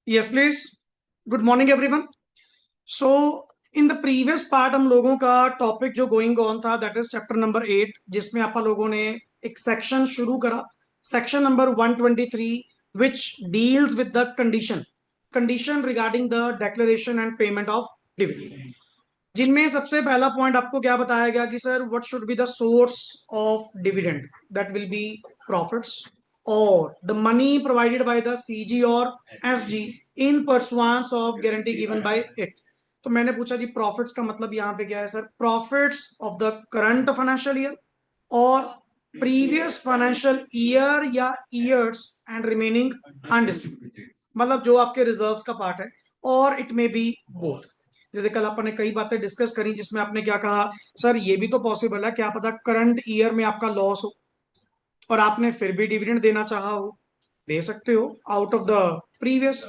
Yes please. Good morning everyone. So in the previous part हम लोगों का topic जो गोइंग ऑन था दैट इज चैप्टर नंबर 8, जिसमें आप लोगों ने एक सेक्शन शुरू करा, section number 123, which deals with the condition condition regarding the declaration and payment of dividend, जिनमें सबसे पहला पॉइंट आपको क्या बताया गया कि sir what should be the source of dividend, that will be profits और the money provided by the CG और SG in pursuance of guarantee given by it. तो मैंने पूछा जी प्रॉफिट्स का मतलब यहाँ पे क्या है sir? Profits of the current financial year और प्रीवियस फाइनेंशियल ईयर या ईयर्स एंड रिमेनिंग अनडिस्ट्रीब्यूटेड, मतलब जो आपके रिजर्व्स का पार्ट है, और इट मे बी बोथ। जैसे कल आपने कई बातें डिस्कस करी जिसमें आपने क्या कहा, सर ये भी तो पॉसिबल है, क्या पता करंट ईयर में आपका लॉस हो और आपने फिर भी डिविडेंड देना चाहा हो, दे सकते हो out of the previous.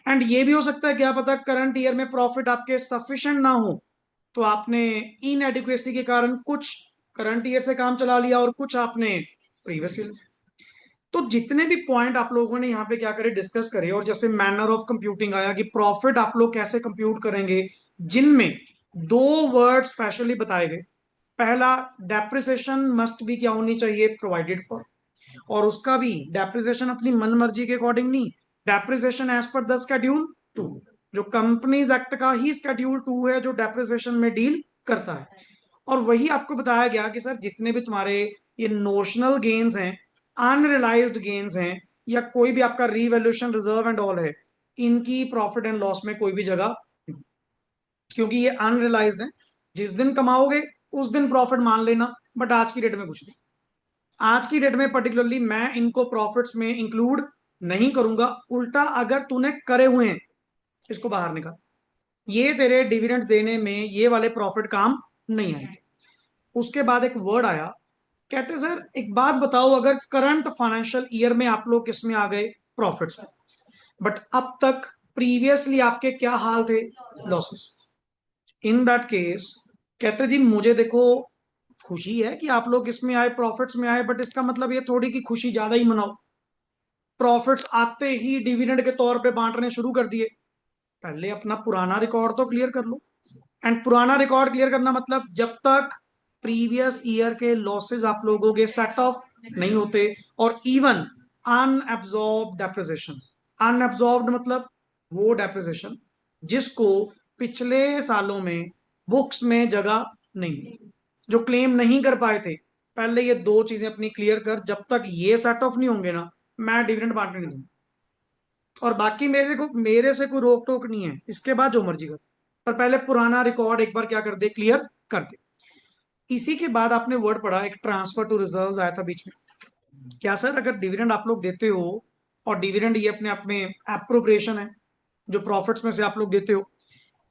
And ये भी हो सकता है क्या पता करंट ईयर में प्रॉफिट आपके सफिशिएंट ना हो, तो आपने इनएडिक्वेसी के कारण कुछ करंट ईयर से काम चला लिया और कुछ आपने प्रीवियस ईयर। तो जितने भी पॉइंट आप लोगों ने यहाँ पे क्या करे डिस्कस करे, और जैसे मैनर ऑफ कंप्यूटिंग आया कि प्रॉफिट आप लोग कैसे कंप्यूट करेंगे, जिनमें दो वर्ड स्पेशली बताए गए। पहला, डेप्रिसिएशन मस्ट भी क्या होनी चाहिए? Provided for. और उसका भी डेप्रिसिएशन अपनी मन मर्जी के अकॉर्डिंग नहीं, depreciation as per the schedule 2, जो कंपनीज एक्ट का ही शेड्यूल 2 है जो डेप्रिसिएशन में डील करता है। और वही आपको बताया गया कि सर जितने भी तुम्हारे ये नोशनल गेन्स हैं, अनरियलाइज्ड गेन्स हैं, या कोई भी आपका रीवैल्यूएशन रिजर्व एंड ऑल है, इनकी प्रॉफिट एंड लॉस में कोई भी जगह, क्योंकि ये अनरियलाइज्ड है, जिस दिन कमाओगे उस दिन प्रॉफिट मान लेना, बट आज की डेट में कुछ नहीं। आज की डेट में पर्टिकुलरली मैं इनको प्रॉफिट्स में इंक्लूड नहीं करूंगा। उल्टा अगर तूने करे हुए हैं, इसको बाहर निकाल, ये तेरे डिविडेंड्स देने में ये वाले प्रॉफिट काम नहीं आएंगे। उसके बाद एक वर्ड आया, कहते सर एक बात बताओ, अगर करंट फाइनेंशियल ईयर में आप लोग किस में आ गए? प्रॉफिट्स में। बट अब तक प्रीवियसली आपके क्या हाल थे? लॉसेस। इन दैट केस कहते जी मुझे देखो खुशी है कि आप लोग इसमें आए, प्रॉफिट्स में आए, बट इसका मतलब ये थोड़ी कि खुशी ज्यादा ही मनाओ, प्रॉफिट्स आते ही डिविडेंड के तौर पे बांटने शुरू कर दिए। पहले अपना पुराना रिकॉर्ड तो क्लियर कर लो। एंड पुराना रिकॉर्ड क्लियर करना मतलब जब तक प्रीवियस ईयर के लॉसेस आप लोगों के सेट ऑफ नहीं होते, और इवन अनएब्जॉर्ब डेप्रिसिएशन। अनएब्जॉर्ब मतलब वो डेप्रिसिएशन जिसको पिछले सालों में बुक्स में जगह नहीं मिली, जो क्लेम नहीं कर पाए थे। पहले ये दो चीजें अपनी क्लियर कर, जब तक ये सेट ऑफ नहीं होंगे ना, मैं डिविडेंड बांटने नहीं दूंगा। और बाकी मेरे से कोई रोक टोक नहीं है, इसके बाद जो मर्जी कर, पर पहले पुराना रिकॉर्ड एक बार क्या कर दे, क्लियर कर दे। इसी के बाद आपने वर्ड पढ़ा एक ट्रांसफर टू रिजर्व्स आया था बीच में। क्या सर अगर डिविडेंड आप लोग देते हो, और डिविडेंड ये अपने आप में एप्रोप्रिएशन है जो प्रॉफिट्स में से आप लोग देते हो,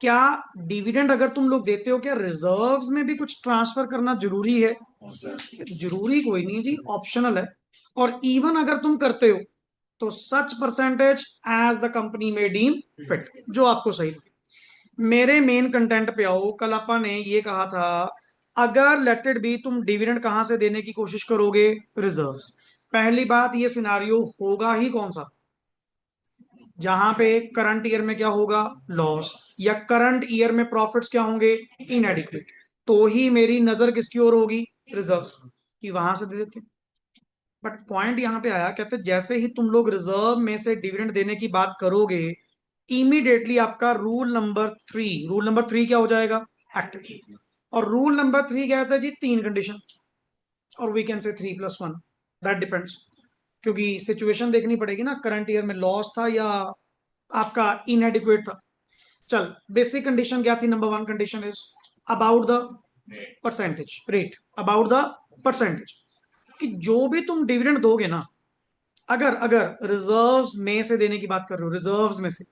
क्या डिविडेंड अगर तुम लोग देते हो, क्या रिजर्व्स में भी कुछ ट्रांसफर करना जरूरी है? जरूरी कोई नहीं है जी, ऑप्शनल है। और इवन अगर तुम करते हो तो सच परसेंटेज एज द कंपनी में डीम फिट, जो आपको सही लगे। मेरे मेन कंटेंट पे आओ। कल अपन ने ये कहा था, अगर लेट इट बी तुम डिविडेंड कहां से देने की कोशिश करोगे? रिजर्व्स। पहली बात, ये सिनारियो होगा ही कौन सा? जहां पे करंट ईयर में क्या होगा? लॉस। या करंट ईयर में प्रॉफिट्स क्या होंगे? इनएडिक्वेट। तो ही मेरी नजर किसकी ओर होगी? रिजर्व्स की, वहां से दे देते। बट पॉइंट यहां पे आया, कहते जैसे ही तुम लोग रिजर्व में से डिविडेंड देने की बात करोगे, इमीडिएटली आपका रूल नंबर 3 क्या हो जाएगा? एक्टिव। और रूल नंबर 3 क्या कहता है जी? तीन कंडीशन, और we can say 3+1, that depends. क्योंकि सिचुएशन देखनी पड़ेगी ना, करंट ईयर में लॉस था या आपका इनएडिक्वेट था। चल, बेसिक कंडीशन क्या थी? Number 1 condition is about the percentage rate, about the percentage, कि जो भी तुम डिविडेंड दोगे ना, अगर अगर रिजर्व्स में से देने की बात कर रहे हो, रिजर्व्स में से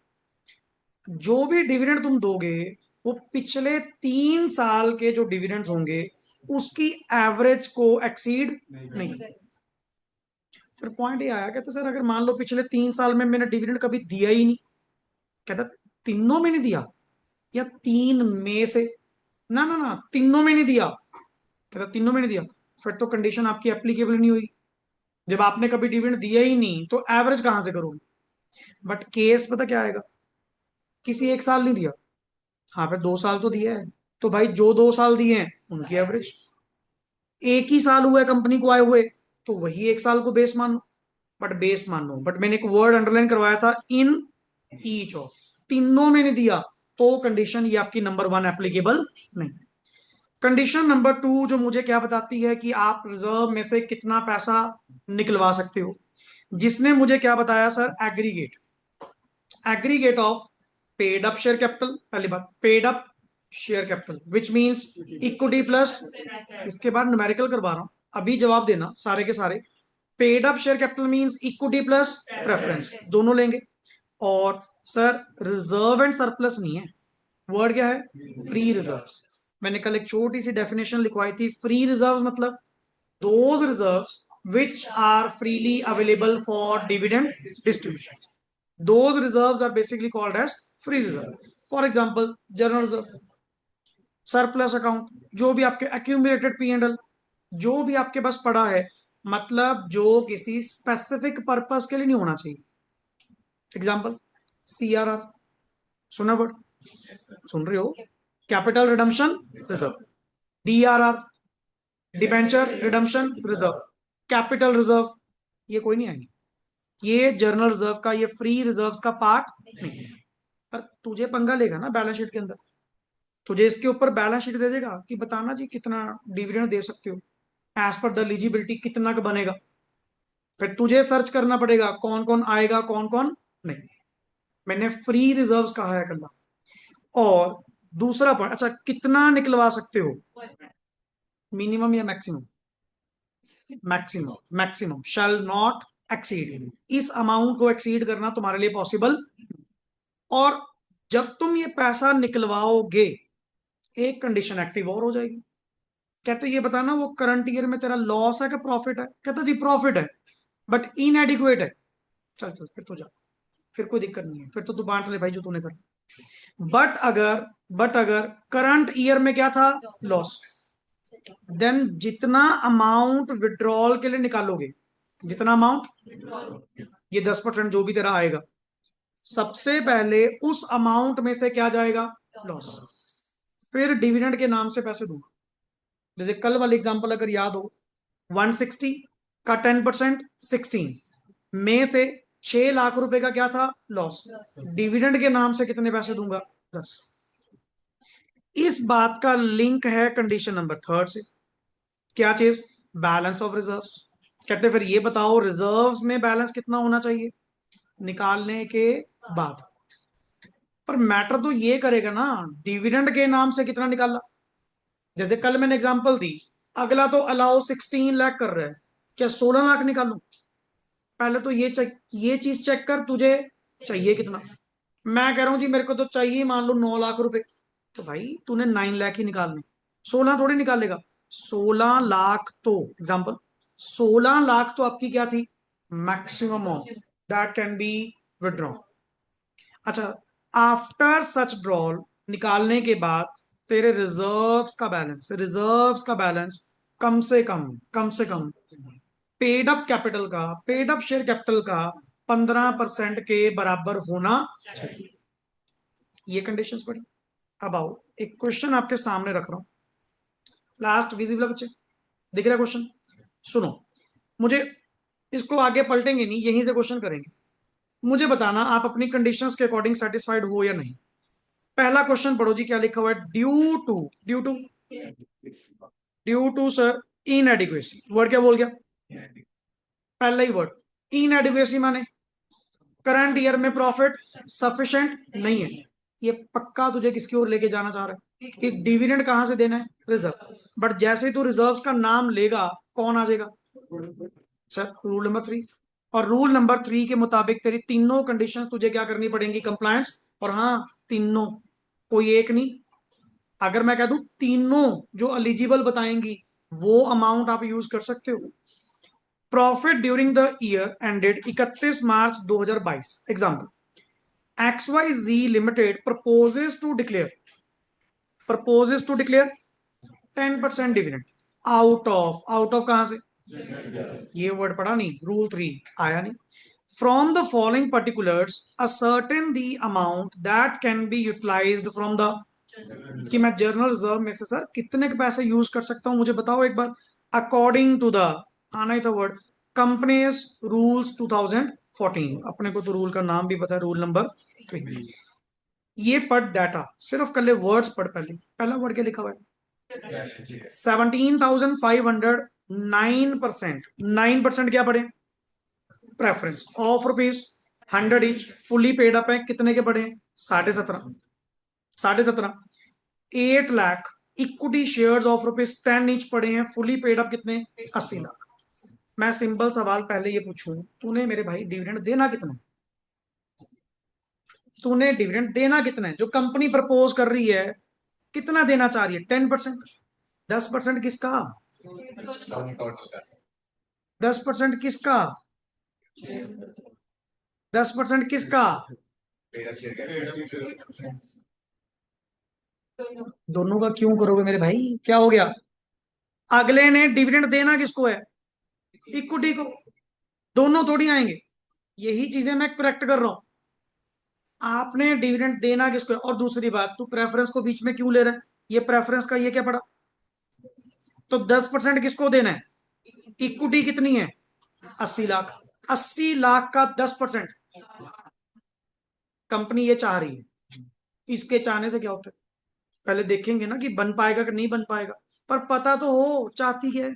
जो भी डिविडेंड तुम दोगे, वो पिछले 3 साल के जो डिविडेंड्स होंगे उसकी एवरेज को एक्सीड नहीं। फिर पॉइंट ये आया, कहते सर अगर मान लो पिछले 3 साल में मैंने डिविडेंड कभी दिया ही नहीं, कहता तीनों में नहीं दिया, या तीन में से, ना ना ना तीनों में नहीं दिया, कहता तीनों में नहीं दिया, फिर तो कंडीशन आपकी एप्लीकेबल नहीं हुई। जब आपने कभी डिविडेंड दिया ही नहीं तो एवरेज कहां से करोगे? बट केस पता क्या आएगा, किसी एक साल नहीं दिया, हाँ फिर 2 साल तो दिया है, तो भाई जो 2 साल दिए हैं उनकी एवरेज, एक ही साल हुआ है कंपनी को आए हुए, तो वही एक साल को बेस मान लो। बट बेस मान लो, बट मैंने एक वर्ड अंडरलाइन करवाया था, इन ईच ऑफ, तीनों में नहीं दिया, तो कंडीशन ये आपकी नंबर 1 एप्लीकेबल नहीं। कंडीशन नंबर 2 जो मुझे क्या बताती है कि आप रिजर्व में से कितना पैसा निकलवा सकते हो, जिसने मुझे क्या बताया sir, aggregate, aggregate of paid up share capital, पहली बात paid up share capital which means equity plus, इसके बाद न्यूमेरिकल करवा रहा हूं, अभी जवाब देना सारे के सारे। Paid up share capital means equity plus preference, दोनों लेंगे। और सर रिजर्व एंड सरप्लस नहीं है, वर्ड क्या है, फ्री रिजर्व्स। मैंने कल एक छोटी सी डेफिनेशन लिखवाई थी, फ्री रिजर्व्स मतलब those reserves which are freely available for dividend distribution. Those reserves are basically called as free reserve. For example, general reserve, surplus account, जो भी आपके एक्यूमुलेटेड पी एंड एल, जो भी आपके पास पड़ा है, मतलब जो किसी स्पेसिफिक पर्पस के लिए नहीं होना चाहिए। एग्जांपल सीआरआर, सुना वर्ड, सुन रहे हो, capital redemption reserve, DRR debenture redemption reserve, capital reserve, ये कोई नहीं आएंगे, ये जर्नल रिजर्व का, ये फ्री रिजर्व्स का पार्ट नहीं। पर तुझे पंगा लेगा ना बैलेंस शीट के अंदर, तुझे इसके ऊपर बैलेंस शीट दे देगा कि बताना जी कितना डिविडेंड दे सकते हो, एज पर द एलिजिबिलिटी कितना का बनेगा, फिर तुझे सर्च करना पड़ेगा कौन कौन आएगा कौन कौन नहीं। मैंने फ्री रिजर्व्स कहा है कल। और दूसरा पॉइंट, अच्छा कितना निकलवा सकते हो, मिनिमम या maximum, maximum, maximum shall not exceed, इस अमाउंट को एक्सीड करना तुम्हारे लिए पॉसिबल। और जब तुम ये पैसा निकलवाओगे, एक कंडीशन एक्टिव और हो जाएगी, कहते ये बताना वो करंट ईयर में तेरा लॉस है कि प्रॉफिट है, कहता जी प्रॉफिट है बट इनएडिक्वेट है, चल चल फिर तो जा, फिर कोई दिक्कत नहीं है, फिर तो तू बांट ले भाई जो तूने कर। बट अगर करंट ईयर में क्या था, लॉस, देन जितना अमाउंट विड्रॉल के लिए निकालोगे, जितना अमाउंट, ये 10% जो भी तेरा आएगा, सबसे पहले उस अमाउंट में से क्या जाएगा, लॉस, फिर डिविडेंड के नाम से पैसे दूंगा। जैसे कल वाली एग्जांपल अगर याद हो, 160 का 10% 16 में से 6 लाख रुपए का क्या था, लॉस, डिविडेंड के नाम से कितने पैसे दूंगा, 10। इस बात का लिंक है कंडीशन नंबर 3 से, क्या चीज, बैलेंस ऑफ रिजर्व्स। कहते फिर ये बताओ रिजर्व्स में बैलेंस कितना होना चाहिए निकालने के बाद, पर मैटर तो ये करेगा ना डिविडेंड के नाम से कितना निकाला। जैसे कल मैंने एग्जांपल दी, अगला तो अलाउ 16 लाख कर रहा है, क्या 16 लाख निकालू, पहले तो ये चीज चेक कर तुझे चाहिए कितना। मैं कह रहा हूं जी मेरे को तो चाहिए मान लो 9 लाख रुपए, तो भाई तूने 9 लाख ही निकालने, 16 थोड़ी निकालेगा। 16 लाख तो एग्जाम्पल, 16 लाख तो आपकी क्या थी, maximum amount that can B withdraw. अच्छा, आफ्टर सच ड्रॉल, निकालने के बाद तेरे रिजर्व्स का बैलेंस कम से कम पेड अप कैपिटल का, पेड अप शेयर कैपिटल का 15% के बराबर होना चाहिए। ये कंडीशंस पड़ी। अब आओ, एक क्वेश्चन आपके सामने रख रहा हूं, लास्ट विजिबल बच्चे, दिख रहा है क्वेश्चन, सुनो, मुझे इसको आगे पलटेंगे नहीं, यहीं से क्वेश्चन करेंगे, मुझे बताना आप अपनी कंडीशंस के अकॉर्डिंग सेटिस्फाइड हो या नहीं। पहला क्वेश्चन पढ़ो जी, क्या लिखा हुआ है, due to sir inadequacy, word क्या बोल गया, पहला ही वर्ड, इनएडिक्वेसी माने करंट ईयर में प्रॉफिट सफिशिएंट नहीं है। ये पक्का तुझे किसकी ओर लेके जाना चाह रहा है कि डिविडेंड कहां से देना है, रिजर्व, बट जैसे ही तू रिजर्व्स का नाम लेगा कौन आ जाएगा, सर रूल नंबर 3। और रूल नंबर 3 के मुताबिक तेरी तीनों कंडीशन तुझे क्या करनी पड़ेंगी, कंप्लायंस। और हाँ, तीनों, कोई एक नहीं, अगर मैं कह दूं तीनों जो एलिजिबल बताएंगी वो अमाउंट आप यूज कर सकते हो। Profit during the year ended 31 March 2022, example XYZ limited proposes to declare 10% dividend out of कहां से, ये वर्ड पढ़ा नहीं, रूल 3 आया नहीं, from the following particulars ascertain the amount that can be utilized from the, कि मैं जर्नल रिजर्व में से सर कितने के पैसे यूज कर सकता हूं, मुझे बताओ एक बार। अकॉर्डिंग टू द, आना ही था वर्ड, कंपनीज रूल्स 2014। अपने को तो रूल का नाम भी पता है, रूल नंबर 3। ये पढ़ डाटा, सिर्फ कर ले वर्ड्स पढ़। पहले पहला वर्ड क्या लिखा हुआ है? 17,500, 9%। 9% क्या पढ़े? Preference of rupees 100 etch, fully paid up है, कितने के पढ़े? 17.5, 17.5। 8 lakh equity shares of rupees 10 each पड़े हैं, फुली पेड अप कितने? 80 लाख। मैं सिंपल सवाल पहले ये पूछूं, तूने मेरे भाई डिविडेंड देना कितना है? तूने डिविडेंड देना कितना है? जो कंपनी प्रपोज कर रही है कितना देना चाह रही है? 10%। 10% किसका? 10% किसका? 10% किसका? दोनों का क्यों करोगे मेरे भाई, क्या हो गया? अगले ने डिविडेंड देना किसको है? इक्विटी को। दोनों थोड़ी आएंगे। यही चीजें मैं करेक्ट कर रहा हूं। आपने डिविडेंड देना किसको है? और दूसरी बात, तू प्रेफरेंस को बीच में क्यों ले रहा है? ये प्रेफरेंस का ये क्या पड़ा? तो 10% किसको देना है? इक्विटी कितनी है? 80 लाख। 80 लाख का 10%। कंपनी ये चाह रही है, इसके चाहने से क्या होता है? पहले देखेंगे ना कि बन पाएगा कि नहीं बन पाएगा। पर पता तो हो चाहती है।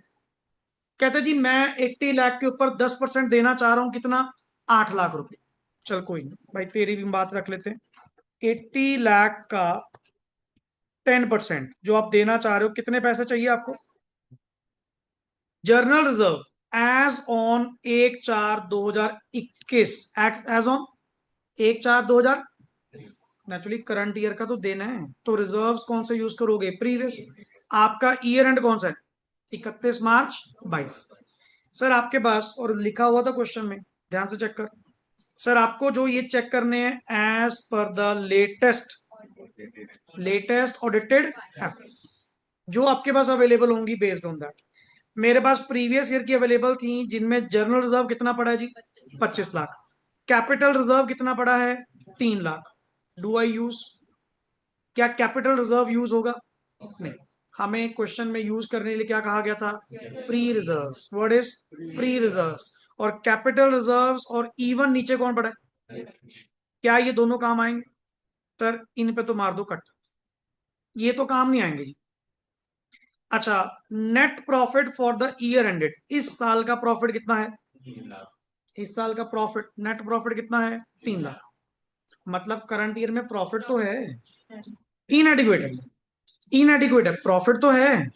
कहते जी मैं 80 लाख के ऊपर 10% देना चाह रहा हूं, कितना? 8 लाख रुपए। चल कोई नहीं भाई, तेरी भी बात रख लेते हैं। 80 लाख का 10% जो आप देना चाह रहे हो, कितने पैसे चाहिए आपको? General reserve as on 1/4/2021, as on 1/4/2000। Naturally current year का तो देना है, तो रिजर्व्स कौन से यूज करोगे? प्रीवियस। आपका ईयर एंड कौन सा है? 31 मार्च 22। सर आपके पास और लिखा हुआ था क्वेश्चन में, ध्यान से चेक कर। सर आपको जो ये चेक करने हैं, as per the latest audited FS, जो आपके पास अवेलेबल होंगी बेस्ड ऑन दैट। मेरे पास प्रीवियस ईयर की अवेलेबल थी, जिनमें जर्नल रिजर्व कितना पड़ा है जी? 25 लाख। कैपिटल रिजर्व कितना पड़ा है? 3 लाख। Do I use? क्या कैपिटल रिजर्व यूज होगा? नहीं। हमें क्वेश्चन में यूज करने के लिए क्या कहा गया था? Free reserves. What is free reserves? और कैपिटल रिजर्व्स और इवन नीचे कौन पड़ा है? क्या ये दोनों काम आएंगे? सर इन पे तो मार दो कट, ये तो काम नहीं आएंगे जी। अच्छा, net profit for the year ended, इस साल का प्रॉफिट कितना है? इस साल का प्रॉफिट, नेट प्रॉफिट कितना है? 3 लाख। मतलब करंट ईयर में प्रॉफिट तो है, इनएडिक्वेट है। इनएडिक्वेट है, प्रॉफिट तो है।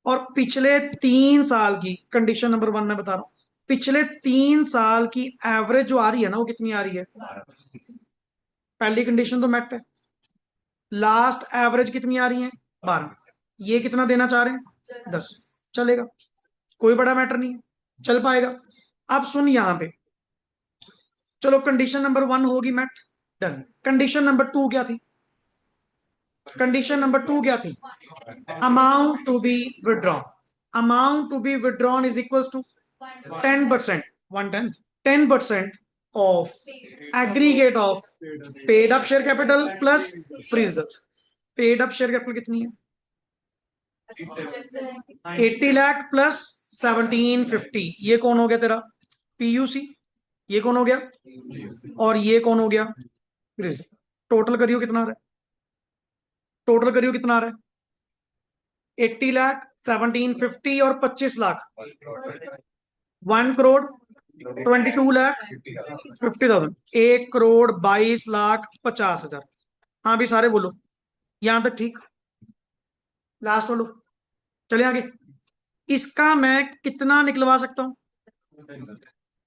और पिछले 3 साल की कंडीशन नंबर 1 में बता रहा हूं, पिछले 3 साल की एवरेज जो आ रही है ना, वो कितनी आ रही है? पहली कंडीशन तो मैट है। लास्ट एवरेज कितनी आ रही है? 12। ये कितना देना चाह रहे हैं? 10। चलेगा, कोई बड़ा मैटर नहीं है, चल पाएगा। अब सुन यहां पे, चलो कंडीशन नंबर 1 होगी मैट, डन। कंडीशन नंबर 2 क्या थी? कंडीशन नंबर 2 क्या थी? Amount to be withdrawn. Amount to be withdrawn is equal to 10%, 1/10, 10% of aggregate of paid up share capital plus free reserve. Paid up share capital कितनी है? 80 lakh plus 1750। ये कौन हो गया तेरा? पीयूसी। ये कौन हो गया? और ये कौन हो गया? रिजर्व। टोटल करियो कितना आ रहा है? टोटल करियो कितना आ रहा है? 80 लाख, 1750 और 25 लाख, 1 करोड़ 22 लाख 50,000। 1 करोड़ 22 लाख 50,000। हाँ भी सारे बोलो, यहां तक ठीक? लास्ट बोलो, चले आगे। इसका मैं कितना निकलवा सकता हूं?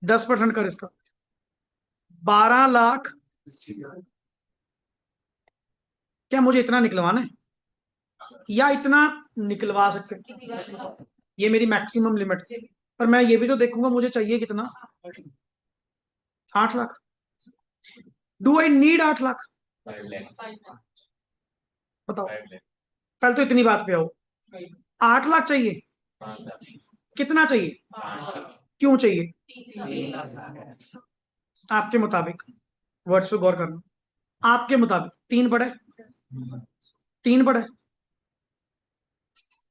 10% कर इसका, 12 लाख। क्या मुझे इतना निकलवाना है या इतना निकलवा सकते हैं? ये मेरी मैक्सिमम लिमिट। पर मैं ये भी तो देखूंगा मुझे चाहिए कितना? 8 lakh. Do I need 8 lakh? बताओ, पहले तो इतनी बात पे आओ। 8 लाख चाहिए? कितना चाहिए? क्यों चाहिए? आपके मुताबिक, वर्ड्स पे गौर करना, आपके मुताबिक 3 बड़ा है? 3 बड़ा है?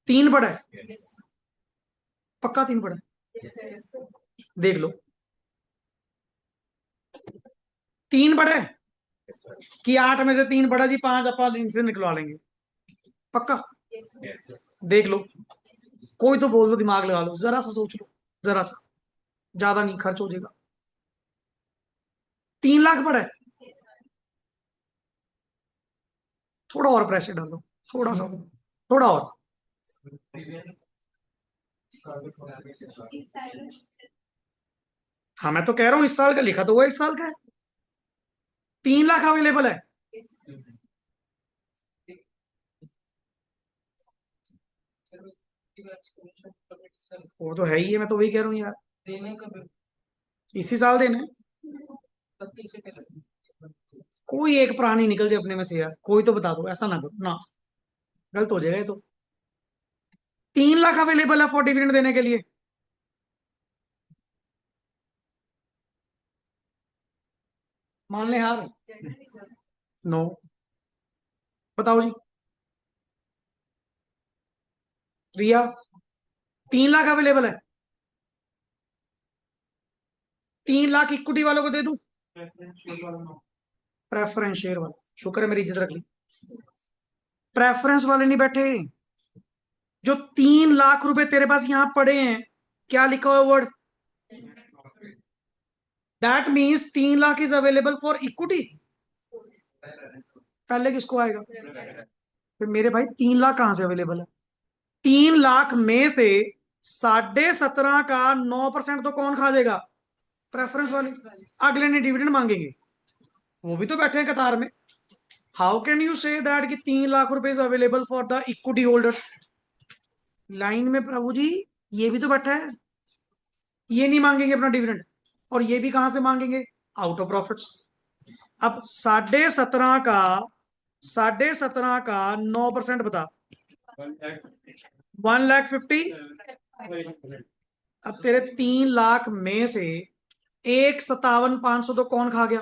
3 बड़ा है? पक्का 3 बड़ा है? देख लो, 3 बड़ा है कि 8 में से 3 बड़ा जी, 5 अपन इनसे निकलवा लेंगे? पक्का? देख लो, कोई तो बोल दो, दिमाग लगा लो, जरा सा सोच लो, जरा सा, ज्यादा नहीं खर्च हो जाएगा। 3 लाख बड़ा है? थोड़ा और प्रेशर डालो, थोड़ा सा, थोड़ा और। हाँ, मैं तो कह रहा हूँ इस साल का लिखा तो हुआ, इस साल का है। 3 लाख अवेलेबल है? वो तो है ही है, मैं तो वही कह रहा हूँ यार, इसी साल देना है। कोई एक प्राणी निकल जाए अपने में से यार, कोई तो बता दो, ऐसा ना करो ना, गलत हो जाएगा ये तो। 3 लाख अवेलेबल है फॉर डिविडेंड देने के लिए। मान ले हार। नो। बताओ जी। रिया, 3 लाख अवेलेबल है? 3 लाख इक्विटी वालों को दे दूं? प्रेफरेंस शेयर वाला, शुक्र है मेरी इज्जत रख ली। प्रेफरेंस वाले नहीं बैठे, जो 3 लाख रुपए तेरे पास यहां पड़े हैं, क्या लिखा हुआ word? That means 3 lakh is available for equity. पहले किसको आएगा? फिर मेरे भाई 3 लाख कहां से अवेलेबल है? 3 लाख में से 17.5 का 9% तो कौन खा जाएगा? प्रेफरेंस वाले। अगले ने डिविडेंड मांगेंगे, वो भी तो बैठे हैं कतार में। How can you say that कि 3 लाख रुपए is available for the equity holders? Line में प्रभु जी, ये भी तो बैठा है, ये नहीं मांगेंगे अपना डिविडेंड, और ये भी कहां से मांगेंगे? Out of profits. अब 17.5 का 9% बता। 1,50,000। अब तेरे 3 लाख में से 1,57,500 तो कौन खा गया?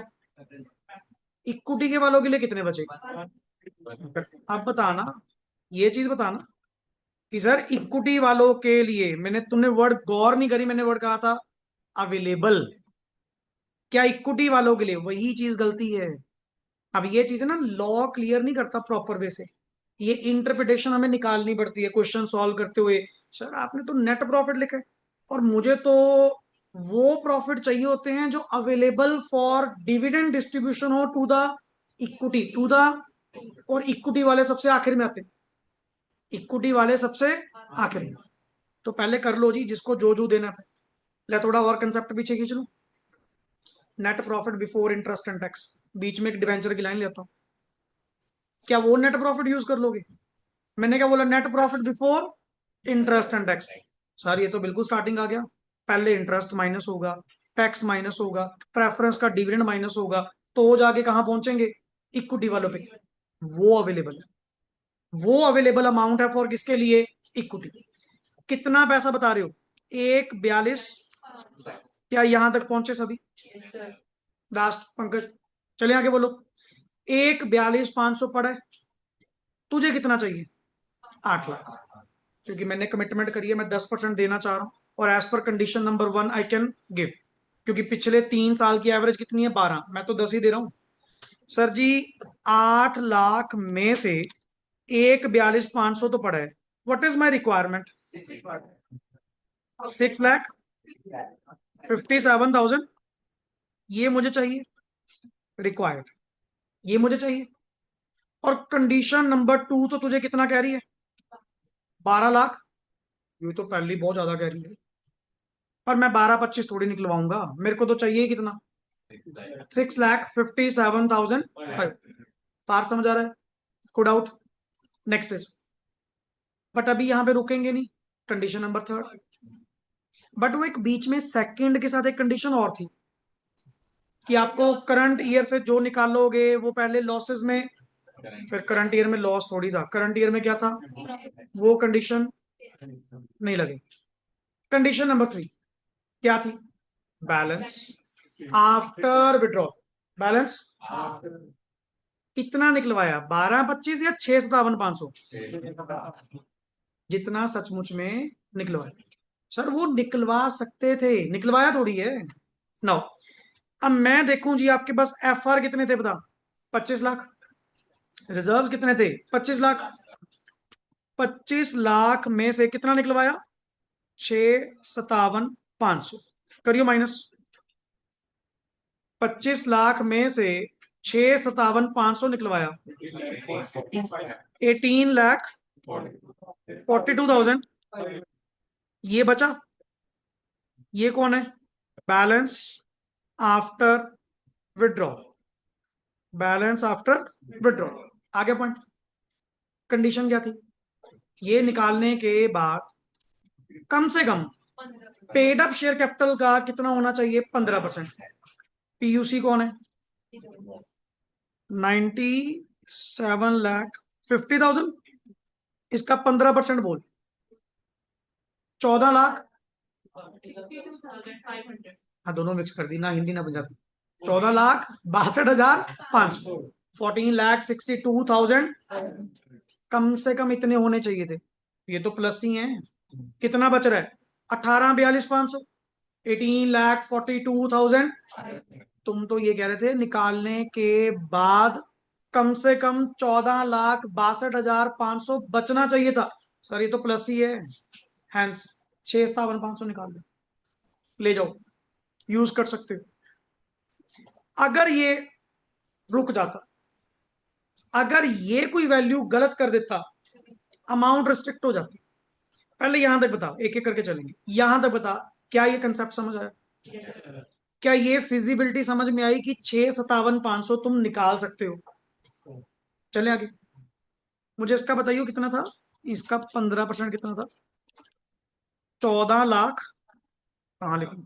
इक्विटी के वालों के लिए कितने बचे? अब बताना, ये चीज बताना कि सर इक्विटी वालों के लिए, मैंने, तुमने वर्ड गौर नहीं करी, मैंने वर्ड कहा था अवेलेबल, क्या इक्विटी वालों के लिए? वही चीज गलती है। अब ये चीज है ना, लॉ क्लियर नहीं करता प्रॉपर वे से, ये इंटरप्रिटेशन हमें निकालनी पड़ती है क्वेश्चन सॉल्व करते हुए। सर आपने तो नेट प्रॉफिट लिखा है, और मुझे तो वो प्रॉफिट चाहिए होते हैं जो अवेलेबल फॉर डिविडेंड डिस्ट्रीब्यूशन हो to the equity, to the, और इक्विटी वाले सबसे आखिर में आते हैं, इक्विटी वाले सबसे आखिर में। तो पहले कर लो जी, जिसको जो जो देना था। ले थोड़ा और कंसेप्ट पीछे खींच लो। Net profit before interest and tax, बीच में एक डिवेंचर की लाइन लेता हूँ, क्या वो नेट प्रॉफिट यूज कर लोगे? मैंने क्या बोला? Net profit before interest and tax. Sir ये तो बिल्कुल स्टार्टिंग आ गया, पहले इंटरेस्ट माइनस होगा, टैक्स माइनस होगा, प्रेफरेंस का डिविडेंड माइनस होगा, तो वो जाके कहां पहुंचेंगे? इक्विटी वालों पे। वो अवेलेबल है, वो अवेलेबल अमाउंट है फॉर किसके लिए? इक्विटी। कितना पैसा बता रहे हो? 1,42। क्या यहां तक पहुंचे सभी? लास्ट पंकज, चले आगे बोलो। 1,42,500 पड़ा है, तुझे कितना चाहिए? 8 लाख। क्योंकि मैंने कमिटमेंट करी है, मैं 10% देना चाह रहा हूँ, और as per condition number 1 I can give, क्योंकि पिछले 3 साल की एवरेज कितनी है? 12, मैं तो 10 ही दे रहा हूँ। सर जी, 8 लाख में से 1,42,500 तो पड़ा है, व्हाट इज माई रिक्वायरमेंट? 6,57,000, ये मुझे चाहिए, रिक्वायर्ड, ये मुझे चाहिए। और कंडीशन नंबर 2 तो तुझे कितना कह रही है? 12 लाख। ये तो पहले बहुत ज्यादा कह रही है, पर मैं 12-25 थोड़ी निकलवाऊंगा, मेरे को तो चाहिए कितना? 6,57,500। पार समझ आ रहा है? Good out. Next is, but अभी यहां पे रुकेंगे नहीं, कंडीशन नंबर 3। बट वो एक बीच में सेकंड के साथ एक कंडीशन और थी, कि आपको करंट ईयर से जो निकालोगे वो पहले लॉसेस में, फिर करंट ईयर में लॉस थोड़ी था, करंट ईयर में क्या था? वो कंडीशन नहीं लगी। कंडीशन नंबर 3 क्या थी? बैलेंस आफ्टर विड्रॉल बैलेंस कितना निकलवाया, 1225 या 657,500, जितना सचमुच में निकलवाया। सर वो निकलवा सकते थे, निकलवाया थोड़ी है। नाउ अब मैं देखूं जी आपके पास एफ आर कितने थे बता, 25 लाख। रिजर्व कितने थे, 25 लाख। 25 लाख में से कितना निकलवाया, 657,500। करियो माइनस। 25 लाख में से 657,500 निकलवाया, 18,42,000। ये बचा, ये कौन है, balance after withdrawal. Balance after withdrawal आगे पॉइंट। कंडीशन क्या थी, ये निकालने के बाद कम से कम पेड अप शेयर कैपिटल का कितना होना चाहिए, 15%। पीयूसी कौन है, 97,50,000। इसका 15% बोल, 14 लाख। हाँ दोनों मिक्स कर दी ना, हिंदी ना पंजाबी। 14,62,500, 14,62,000। कम से कम इतने होने चाहिए थे, ये तो प्लस ही है। कितना बच रहा है, 18,42,500, 18,42,000। तुम तो ये कह रहे थे निकालने के बाद कम से कम 14,62,500 बचना चाहिए था। सर ये तो प्लस ही है, हैंस 6,57,500 निकाल लो, ले जाओ, यूज कर सकते हो। अगर ये रुक जाता, अगर ये कोई वैल्यू गलत कर देता, अमाउंट रिस्ट्रिक्ट हो जाती। पहले यहां तक बता, एक एक करके चलेंगे, यहां तक बता, क्या ये कंसेप्ट समझ आया, क्या ये फिजिबिलिटी समझ में आई कि 6,57,500 तुम निकाल सकते हो। चले आगे, मुझे इसका बताइए कितना था, इसका 15% कितना था, 14 लाख। कहाँ लिखूं,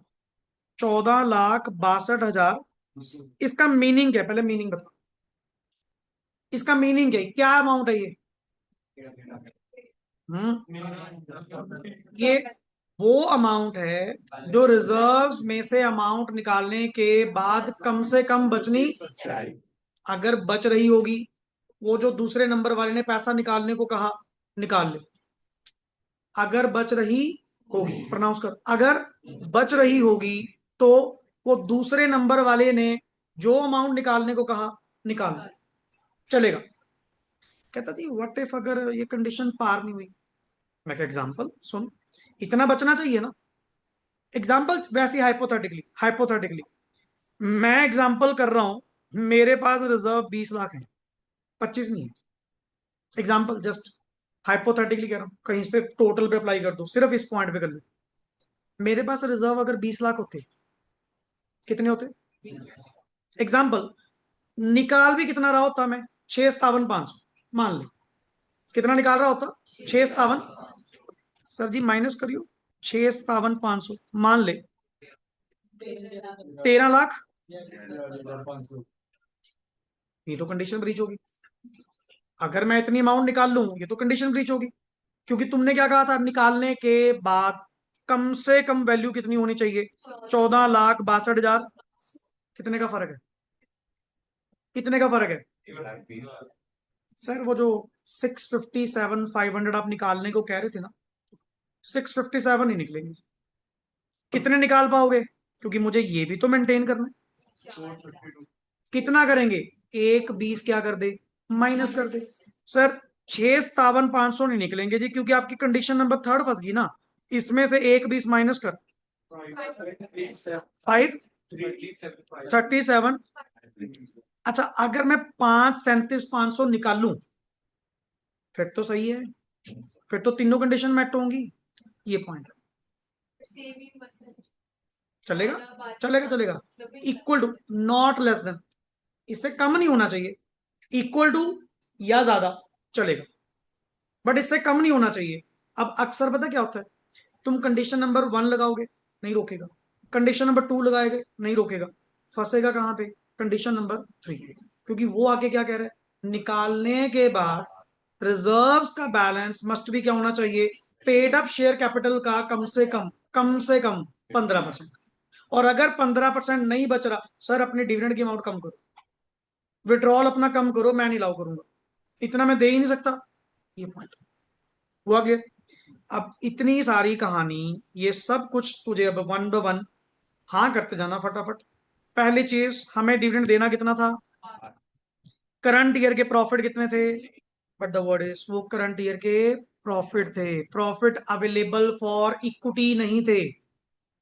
14,62,000। इसका मीनिंग क्या है, पहले मीनिंग बता, इसका मीनिंग क्या है, क्या अमाउंट है ये। ये वो अमाउंट है जो रिजर्व्स में से अमाउंट निकालने के बाद कम से कम बचनी, अगर बच रही होगी, वो जो दूसरे नंबर वाले ने पैसा निकालने को कहा, निकाल ले। अगर बच रही होगी, प्रोनाउंस कर, अगर बच रही होगी तो वो दूसरे नंबर वाले ने जो अमाउंट निकालने को कहा, निकाल ले, चलेगा। कहता थी व्हाट इफ अगर ये कंडीशन पार नहीं हुई, मैं क्या एग्जांपल सुन, इतना बचना चाहिए ना। एग्जाम्पल वैसे हाइपोथेटिकली, हाइपोथेटिकली मैं एग्जाम्पल कर रहा हूं, मेरे पास रिजर्व 20 लाख है, 25 नहीं है। एग्जाम्पल जस्ट हाइपोथेटिकली कह रहा हूं, कहीं इस पे टोटल पे अप्लाई कर दो, सिर्फ इस पॉइंट पे कर लो। मेरे पास रिजर्व अगर 20 लाख होते, कितने होते, एग्जाम्पल निकाल भी कितना रहा होता मैं, 6,57,500 मान ले, कितना निकाल रहा होता, 6,57। सर जी माइनस करियो, 6,57,500 मान ले, 13 लाख। ये तो कंडीशन ब्रीच होगी, अगर मैं इतनी अमाउंट निकाल लूं ये तो कंडीशन ब्रीच होगी, क्योंकि तुमने क्या कहा था, निकालने के बाद कम से कम वैल्यू कितनी होनी चाहिए, 14,62,000। कितने का फर्क है, कितने का फर्क है। सर वो जो 657,500 आप निकालने को कह रहे थे ना, 657 ही निकलेंगे। कितने निकाल पाओगे, क्योंकि मुझे ये भी तो मेंटेन करना है। कितना करेंगे, एक 20 क्या कर दे, माइनस कर दे। सर 6,57,500 नहीं निकलेंगे जी, क्योंकि आपकी कंडीशन नंबर थर्ड फंस गई ना। इसमें से एक 20 माइनस कर, 537। अच्छा अगर मैं 5,37,500 निकालूं, फिर तो सही है, फिर तो तीनों कंडीशन मैट होंगी। ये पॉइंट चलेगा, चलेगा चलेगा। Equal to, not less than, इससे कम नहीं होना चाहिए, इक्वल टू या ज्यादा चलेगा, बट इससे कम नहीं होना चाहिए। अब अक्सर पता क्या होता है, तुम कंडीशन नंबर 1 लगाओगे, नहीं रोकेगा, कंडीशन नंबर 2 लगाएगे, नहीं रोकेगा, फंसेगा कहां पे, कंडीशन नंबर 3। क्योंकि वो आगे क्या कह रहा है, निकालने के बाद रिजर्व्स का बैलेंस मस्ट भी क्या होना चाहिए, पेड अप शेयर कैपिटल का कम से कम 15%। और अगर 15% नहीं बच रहा, सर अपने डिविडेंड की अमाउंट कम करो, विड्रॉल अपना कम करो, मैं नहीं अलाउ करूंगा, इतना मैं दे ही नहीं सकता। ये पॉइंट हुआ क्लियर? अब इतनी सारी कहानी, ये सब कुछ तुझे अब वन बाय वन हाँ करते जाना फटाफट। पहली चीज, हमें डिविडेंड देना कितना था? करंट ईयर के प्रॉफिट कितने थे? बट द वर्ड इज, वो करंट ईयर के प्रॉफिट थे, प्रॉफिट अवेलेबल फॉर इक्विटी नहीं थे।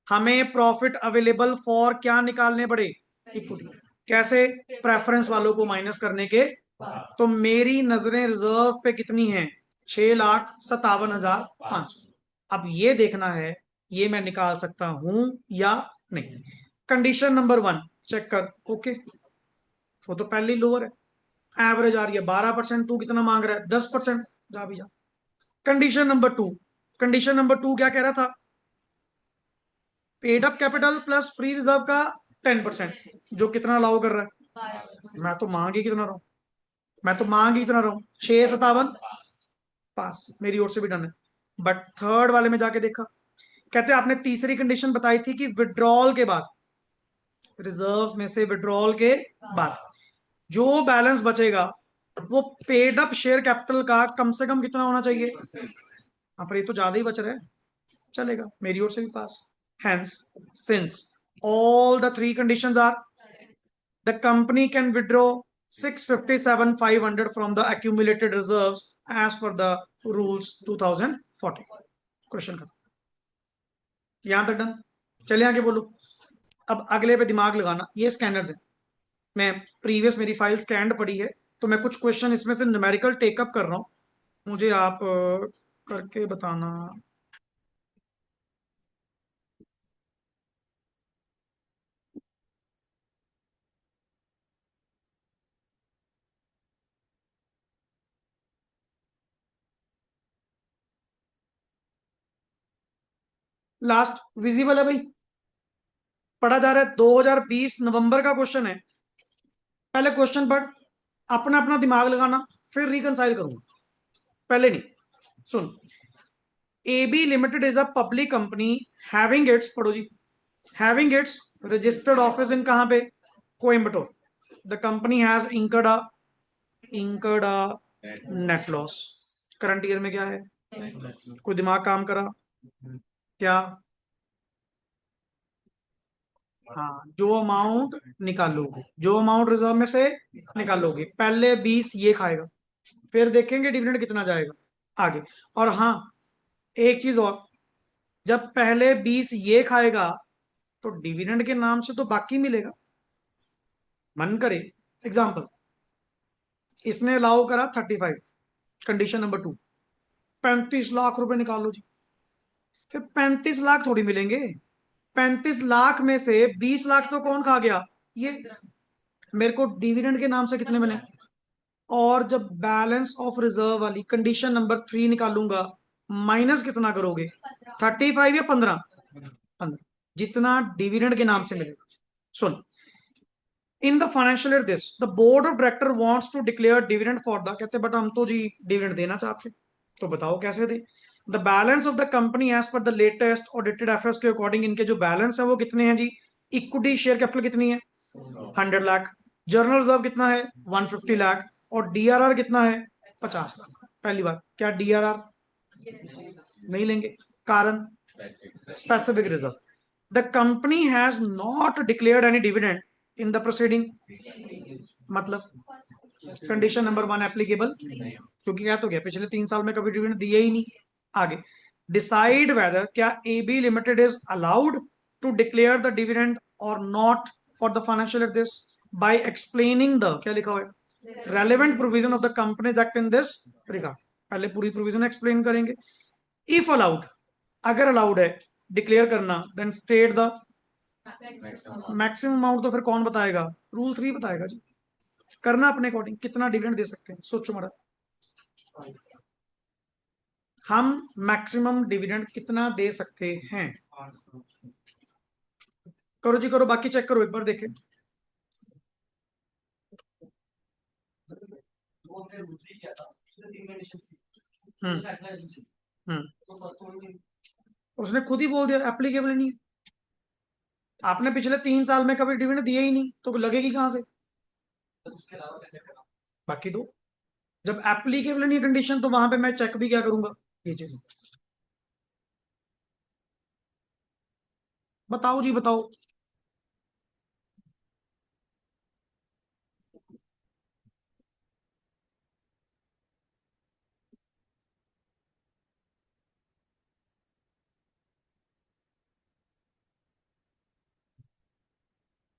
हमें प्रॉफिट अवेलेबल फॉर क्या निकालने पड़े? इक्विटी। कैसे? प्रेफरेंस वालों को माइनस करने के। तो मेरी नजरें रिजर्व पे कितनी हैं? 6,57,500। अब ये देखना है, ये मैं निकाल सकता हूं या नहीं। कंडीशन नंबर वन चेक कर, ओके, वो तो पहले ही लोअर है, एवरेज आ रही है 12%, तू कितना मांग रहा है? 10%, जा भी जा। Condition number two, condition number two क्या कह रहा था? Paid up capital plus free reserve का 10%, जो कितना अलाउ कर रहा है? मैं तो मांग ही कितना रहा हूं, मैं तो मांग ही कितना रहा हूं, 6,57, पास, मेरी ओर से भी डन है। बट थर्ड वाले में जाके देखा, कहते हैं आपने तीसरी कंडीशन बताई थी कि विड्रॉल के बाद, रिजर्व में से विड्रॉल के बाद जो बैलेंस बचेगा वो पेड अप शेयर कैपिटल का कम से कम कितना होना चाहिए? हाँ, पर ये तो ज्यादा ही बच रहा है, चलेगा, मेरी ओर से भी पास। Hence, since all the three conditions are, the company can withdraw 657,500 from the accumulated reserves as per the rules 2014। Question खत्म, यहां तक डन। चले आगे बोलो। अब अगले पे दिमाग लगाना, ये स्कैनर्स है, मैं प्रीवियस मेरी फाइल स्कैंड पड़ी है, तो मैं कुछ क्वेश्चन इसमें से न्यूमेरिकल टेकअप कर रहा हूं, मुझे आप करके बताना। लास्ट विजिबल है भाई? पढ़ा जा रहा है, 2020 नवंबर का क्वेश्चन है। पहले क्वेश्चन पढ़, अपना अपना दिमाग लगाना, फिर रिकनसाइल करूंगा, पहले नहीं। सुन, AB limited is a public company having its, पढ़ो जी, having its registered office in कहां पे? Coimbatore. The company has incurred net loss. Current year में क्या है? कोई दिमाग काम करा क्या? हाँ, जो अमाउंट निकालोगे, जो अमाउंट रिजर्व में से निकालोगे, पहले 20 ये खाएगा, फिर देखेंगे डिविडेंड कितना जाएगा आगे। और हाँ, एक चीज और, जब पहले 20 ये खाएगा तो डिविडेंड के नाम से तो बाकी मिलेगा। मन करे, एग्जाम्पल, इसने अलाउ करा 35, कंडीशन नंबर टू, 35 लाख रुपए निकालो जी, फिर 35 लाख थोड़ी मिलेंगे, 35 लाख में से 20 लाख तो कौन खा गया? ये। मेरे को डिविडेंड के नाम से कितने मिले? और जब बैलेंस ऑफ रिजर्व वाली कंडीशन नंबर थ्री निकालूंगा, माइनस कितना करोगे? 35 या 15? 15, जितना डिविडेंड के नाम से मिलेगा। सुन, in the financial year this the board of director wants to declare dividend for the, कहते बट हम तो जी डिविडेंड देना चाहते, तो बताओ कैसे दे। The balance of the company as per the latest audited FS के अकॉर्डिंग, इनके जो बैलेंस है वो कितने हैं जी? इक्विटी शेयर कैपिटल कितनी है? 100 लाख। जर्नल रिजर्व कितना है? 150 लाख। और डीआरआर कितना है? 50 लाख। पहली बात, क्या डीआरआर नहीं लेंगे? कारण, specific reserve, the company has not declared any dividend in the proceeding, मतलब कंडीशन नंबर वन एप्लीकेबल, क्योंकि क्या तो गया, पिछले 3 साल में कभी डिविडेंड दिए ही नहीं। आगे, डिसाइड वेदर, क्या AB limited is allowed to declare the dividend और not for the financial year this, by explaining the, क्या लिखा हुआ है, relevant provision of the companies act in this regard. पहले पूरी प्रोविजन एक्सप्लेन करेंगे। इफ अलाउड, अगर अलाउड है डिक्लेयर करना, then state the maximum amount, तो फिर कौन बताएगा? रूल 3 बताएगा जी। करना अपने अकॉर्डिंग, कितना डिविडेंड दे सकते हैं सोचो मरा, हम मैक्सिमम डिविडेंड कितना दे सकते हैं? करो जी करो, बाकी चेक करो एक बार देखे। हम्म। हम्म। उसने खुद ही बोल दिया एप्लीकेबल नहीं है। आपने पिछले 3 साल में कभी डिविडेंड दिए ही नहीं तो लगेगी कहां से? बाकी दो। जब एप्लीकेबल नहीं कंडीशन तो वहां पे मैं चेक भी क्या करूंगा? ये चीज बताओ जी, बताओ।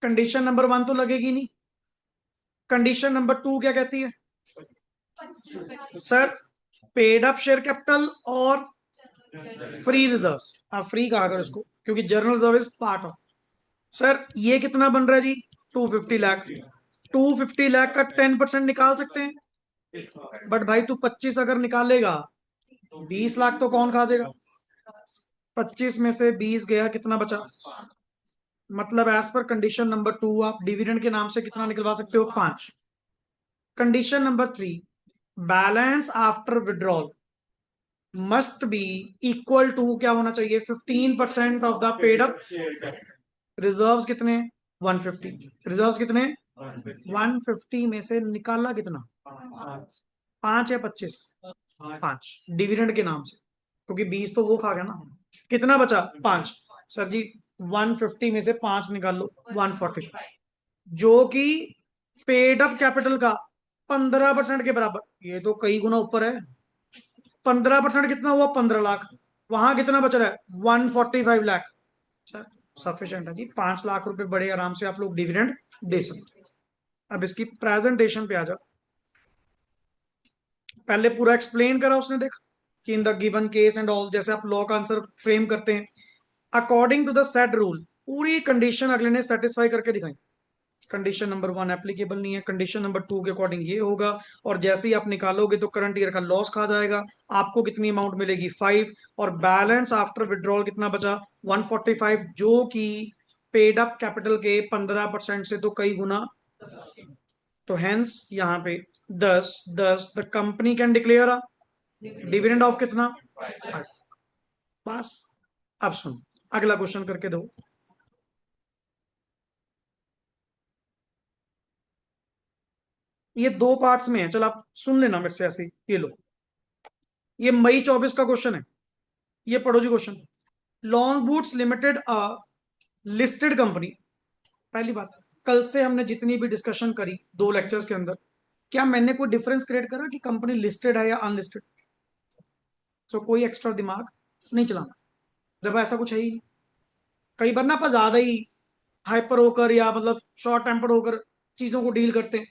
कंडीशन नंबर 1 तो लगेगी नहीं। कंडीशन नंबर 2 क्या कहती है sir? Paid up share capital और फ्री रिजर्व। आप फ्री कहा कर उसको, क्योंकि general reserve is part of. Sir ये कितना बन रहा है जी? 250 लाख। 250 लाख का 10% निकाल सकते हैं। बट भाई तू 25 अगर निकालेगा, 20 लाख तो कौन खा जाएगा? 25 में से 20 गया, कितना बचा? मतलब एज पर कंडीशन नंबर 2 आप डिविडेंड के नाम से कितना निकलवा सकते हो? 5। Condition number 3, balance after withdrawal must be equal to क्या होना चाहिए? 15% of the paid up. Reserves कितने? 150। रिजर्व्स कितने? 150 में से निकाला कितना? 5 या 25? 5 डिविडेंड के नाम से, क्योंकि 20 तो वो खा गया ना। कितना बचा? 5। सर जी 150 में से 5 निकाल लो, 140, जो कि पेड अप कैपिटल का 15% के बराबर। ये तो कई गुना ऊपर है। 15% कितना हुआ? 15 लाख। वहां कितना बच रहा है? 145 लाख। सफिशियंट है जी, 5 लाख रुपए बड़े आराम से आप लोग डिविडेंड दे सकते हैं। अब इसकी प्रेजेंटेशन पे आ जाओ। पहले पूरा एक्सप्लेन करा उसने, देख कि in the given case and all, जैसे आप लॉ का आंसर फ्रेम करते हैं according to the set rule. पूरी कंडीशन अगले ने सेटिस्फाई करके दिखाई। कंडीशन नंबर 1 एप्लीकेबल नहीं है, कंडीशन नंबर 2 के अकॉर्डिंग ये होगा, और जैसे ही आप निकालोगे तो करंट ईयर का लॉस खा जाएगा। आपको कितनी अमाउंट मिलेगी? 5। और बैलेंस आफ्टर विड्रॉल कितना बचा? 145, जो कि पेड अप कैपिटल के 15% से तो कई गुना। तो हेंस यहाँ पे 10 the company can declare a dividend of कितना? 5। बस। अब सुन, अगला क्वेश्चन करके दो। ये 2 पार्ट्स में है, चल आप सुन लेना मेरे से ऐसे ही। ये लो, ये मई 24 का क्वेश्चन है। ये पढ़ो जी question. Long boots limited a listed company. पहली बात, कल से हमने जितनी भी डिस्कशन करी 2 लेक्चर्स के अंदर, क्या मैंने कोई डिफरेंस क्रिएट करा कि कंपनी लिस्टेड है या अनलिस्टेड? सो कोई एक्स्ट्रा दिमाग नहीं चलाना जब ऐसा कुछ है ही नहीं। कई बार ना आप ज्यादा ही हाइपर होकर या मतलब शॉर्ट टेम्पर होकर चीजों को डील करते हैं।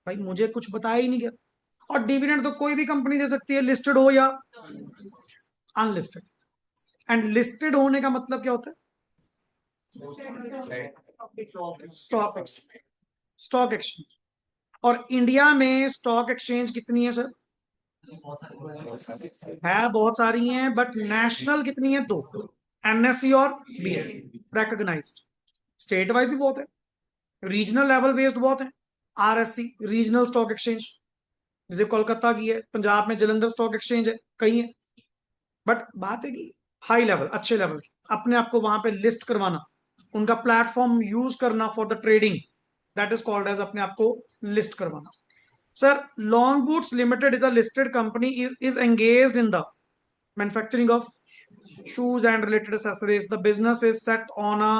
भाई मुझे कुछ बताया ही नहीं गया। और डिविडेंड तो कोई भी कंपनी दे सकती है, लिस्टेड हो या अनलिस्टेड। एंड लिस्टेड होने का मतलब क्या होता है? Stock exchange. Stock exchange. और इंडिया में स्टॉक एक्सचेंज कितनी है सर? है बहुत सारी हैं, बट नेशनल कितनी है? 2। एनएससी और बीएसई रेकग्नाइज्ड। स्टेट वाइज भी बहुत है, रीजनल लेवल बेस्ड बहुत है। आरएससी रीजनल स्टॉक एक्सचेंज, जैसे कोलकाता की है, पंजाब में जलंधर स्टॉक एक्सचेंज है, कई है। बट बात है कि हाई लेवल, अच्छे लेवल की, अपने आप को वहां पे लिस्ट करवाना, उनका प्लेटफॉर्म यूज करना for the trading, that is called as अपने आप को लिस्ट करवाना। Sir, Long Boots Limited is a listed company, is engaged in the manufacturing of shoes and related accessories. The business is set on a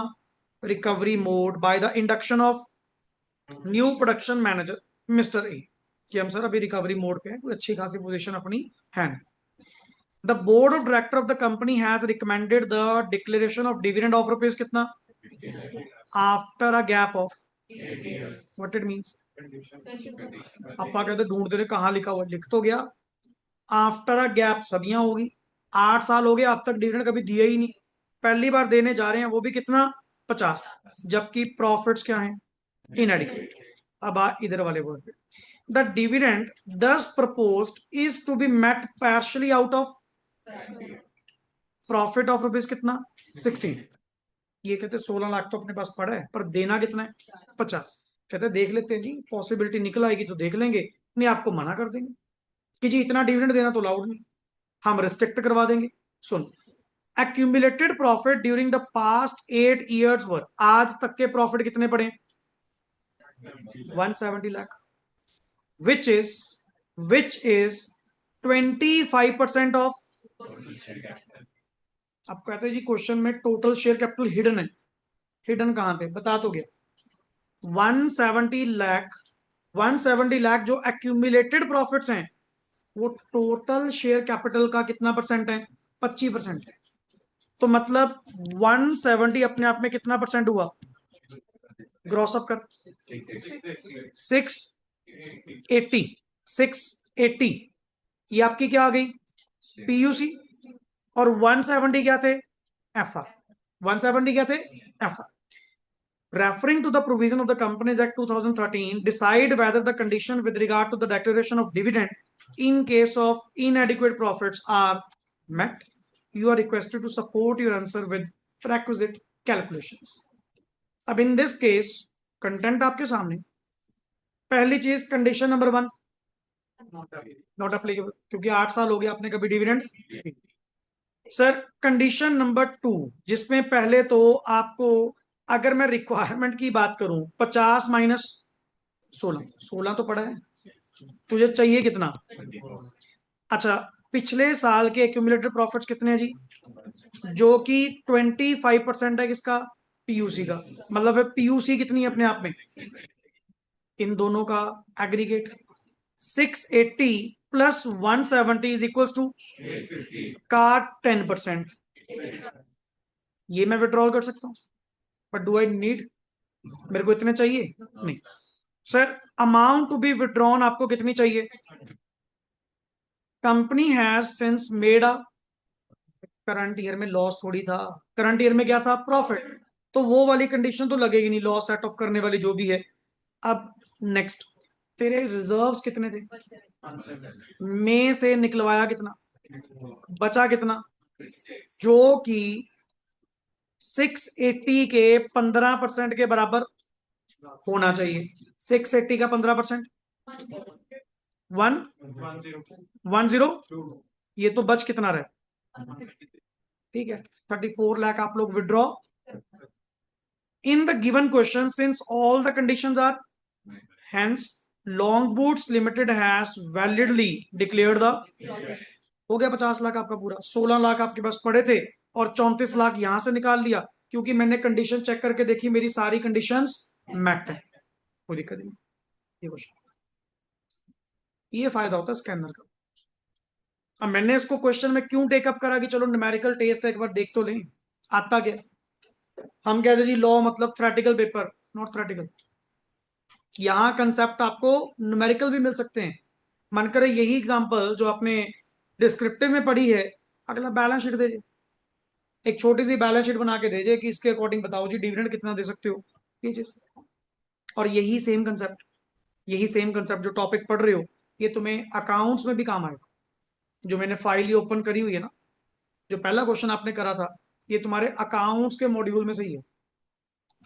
recovery mode by the induction of new production manager, Mr. A. कि हम sir अभी recovery mode पे हैं, कोई अच्छी खासी position अपनी है। The board of director of the company has recommended the declaration of dividend of rupees कितना? After a gap of, what it means? आपा कहते ढूंढते रहे कहाँ लिखा हुआ, लिख तो गया। आफ्टर अ गैप सदियां होगी, 8 साल हो गए अब तक डिविडेंड कभी दिया ही नहीं, पहली बार देने जा रहे हैं, वो भी कितना? 50। जबकि प्रॉफिट्स क्या हैं? इनएडिक्वेट। अब इधर वाले वर्ड पे, the dividend thus proposed is to be met partially out of profit of rupees कितना? 16। ये कहते 16 लाख तो अपने पास पड़ा है, पर देना कितना है? 50। कहते देख लेते हैं जी, पॉसिबिलिटी निकल आएगी तो देख लेंगे, नहीं आपको मना कर देंगे कि जी इतना डिविडेंड देना तो अलाउड नहीं, हम रिस्ट्रिक्ट करवा देंगे। सुन, accumulated profit during the past 8 years वर, आज तक के प्रॉफिट कितने पड़े? 170 lakh, which is 25% of, आप कहते हैं जी क्वेश्चन में टोटल शेयर कैपिटल हिडन है, हिडन कहां पे बता तो गया। 170 लाख, 170 लाख जो एक्यूमुलेटेड प्रॉफिट्स हैं वो टोटल शेयर कैपिटल का कितना परसेंट है? 25% है। तो मतलब 170 अपने आप में कितना परसेंट हुआ? ग्रॉस अप कर, 680, 680, ये आपकी क्या आ गई? पीयूसी। और 170 क्या थे? एफआर। 170 क्या थे? FR. Referring to the provision of the Companies Act 2013, decide whether the condition with regard to the declaration of dividend in case of inadequate profits are met. You are requested to support your answer with requisite calculations. अब in this case, content आपके सामने। पहली चीज condition number 1 not applicable, क्योंकि 8 साल हो गया आपने कभी डिविडेंड। सर कंडीशन नंबर 2, जिसमें पहले तो आपको, अगर मैं रिक्वायरमेंट की बात करूं, 50 माइनस 16, 16 तो पड़ा है, तुझे चाहिए कितना? अच्छा, पिछले साल के एक्यूमुलेटेड प्रॉफिट्स कितने हैं जी? जो कि 25% है किसका? पीयूसी का। मतलब है पीयूसी कितनी है अपने आप में? इन दोनों का aggregate 680 plus 170 is equal to का 10%। ये मैं विड्रॉल कर सकता हूं, बट डू आई नीड? मेरे को इतने चाहिए नहीं। Sir amount to be withdrawn आपको कितनी चाहिए? Company has since made a, current year में लॉस थोड़ी था, करंट ईयर में क्या था? प्रॉफिट। तो वो वाली कंडीशन तो लगेगी नहीं, लॉस सेट ऑफ करने वाली जो भी है। अब नेक्स्ट, तेरे रिजर्व्स कितने थे? में से निकलवाया कितना? बचा कितना? जो कि 680 के 15% के बराबर होना चाहिए। 680 का 15%, 110, ये तो बच कितना रहा? ठीक है, 34 लाख आप लोग withdraw. In the given question since all the conditions are, hence long boots limited has validly declared the, हो गया 50 लाख आपका पूरा। 16 लाख आपके पास पड़े थे और 34 लाख यहां से निकाल लिया, क्योंकि मैंने कंडीशन चेक करके देखी, मेरी सारी कंडीशंस मैट है, कोई दिक्कत नहीं। ये क्वेश्चन, ये फायदा होता है स्कैनर का। अब मैंने इसको क्वेश्चन में क्यों टेकअप करा कि चलो न्यूमेरिकल टेस्ट एक बार देख तो लें, आता क्या। हम कहते जी लॉ मतलब थ्योरेटिकल पेपर, नॉट थ्योरेटिकल। यहाँ कंसेप्ट आपको न्यूमेरिकल भी मिल सकते हैं। मन करे यही एग्जांपल जो आपने डिस्क्रिप्टिव में पढ़ी है, अगला बैलेंस शीट दीजिए, एक छोटी सी बैलेंस शीट बना के दीजिए कि इसके अकॉर्डिंग बताओ जी डिविडेंड कितना दे सकते हो, ये चीज। और यही सेम कंसेप्ट जो टॉपिक पढ़ रहे हो, ये तुम्हें अकाउंट्स में भी काम आएगा। जो मैंने फाइल ये ओपन करी हुई है ना, जो पहला क्वेश्चन आपने करा था, ये तुम्हारे अकाउंट्स के मॉड्यूल में से ही है।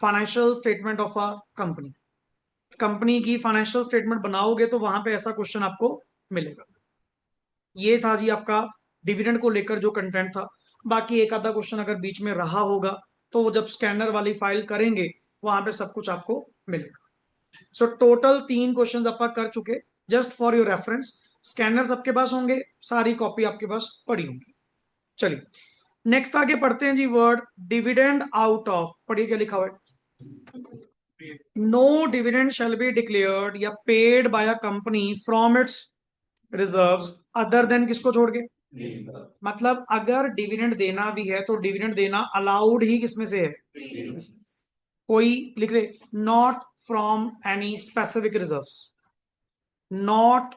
Financial statement of a company, company की फाइनेंशियल स्टेटमेंट बनाओगे तो वहां पे ऐसा क्वेश्चन आपको मिलेगा। ये था जी आपका डिविडेंड को लेकर जो कंटेंट था। बाकी एक आधा क्वेश्चन अगर बीच में रहा होगा तो वो जब स्कैनर वाली फाइल करेंगे वहां पे सब कुछ आपको मिलेगा। सो टोटल 3 क्वेश्चन आप कर चुके, just for your reference. Scanner सबके पास होंगे, सारी कॉपी आपके पास पड़ी होंगी। चलिए नेक्स्ट आगे पढ़ते हैं जी, वर्ड डिविडेंड आउट ऑफ, पढ़िए क्या लिखा हुआ है। No dividend shall be declared या paid by a company from its reserves other than, किसको छोड़ के? मतलब अगर डिविडेंड देना भी है तो डिविडेंड देना अलाउड ही किसमें से है? कोई लिख ले, not from any specific reserves, not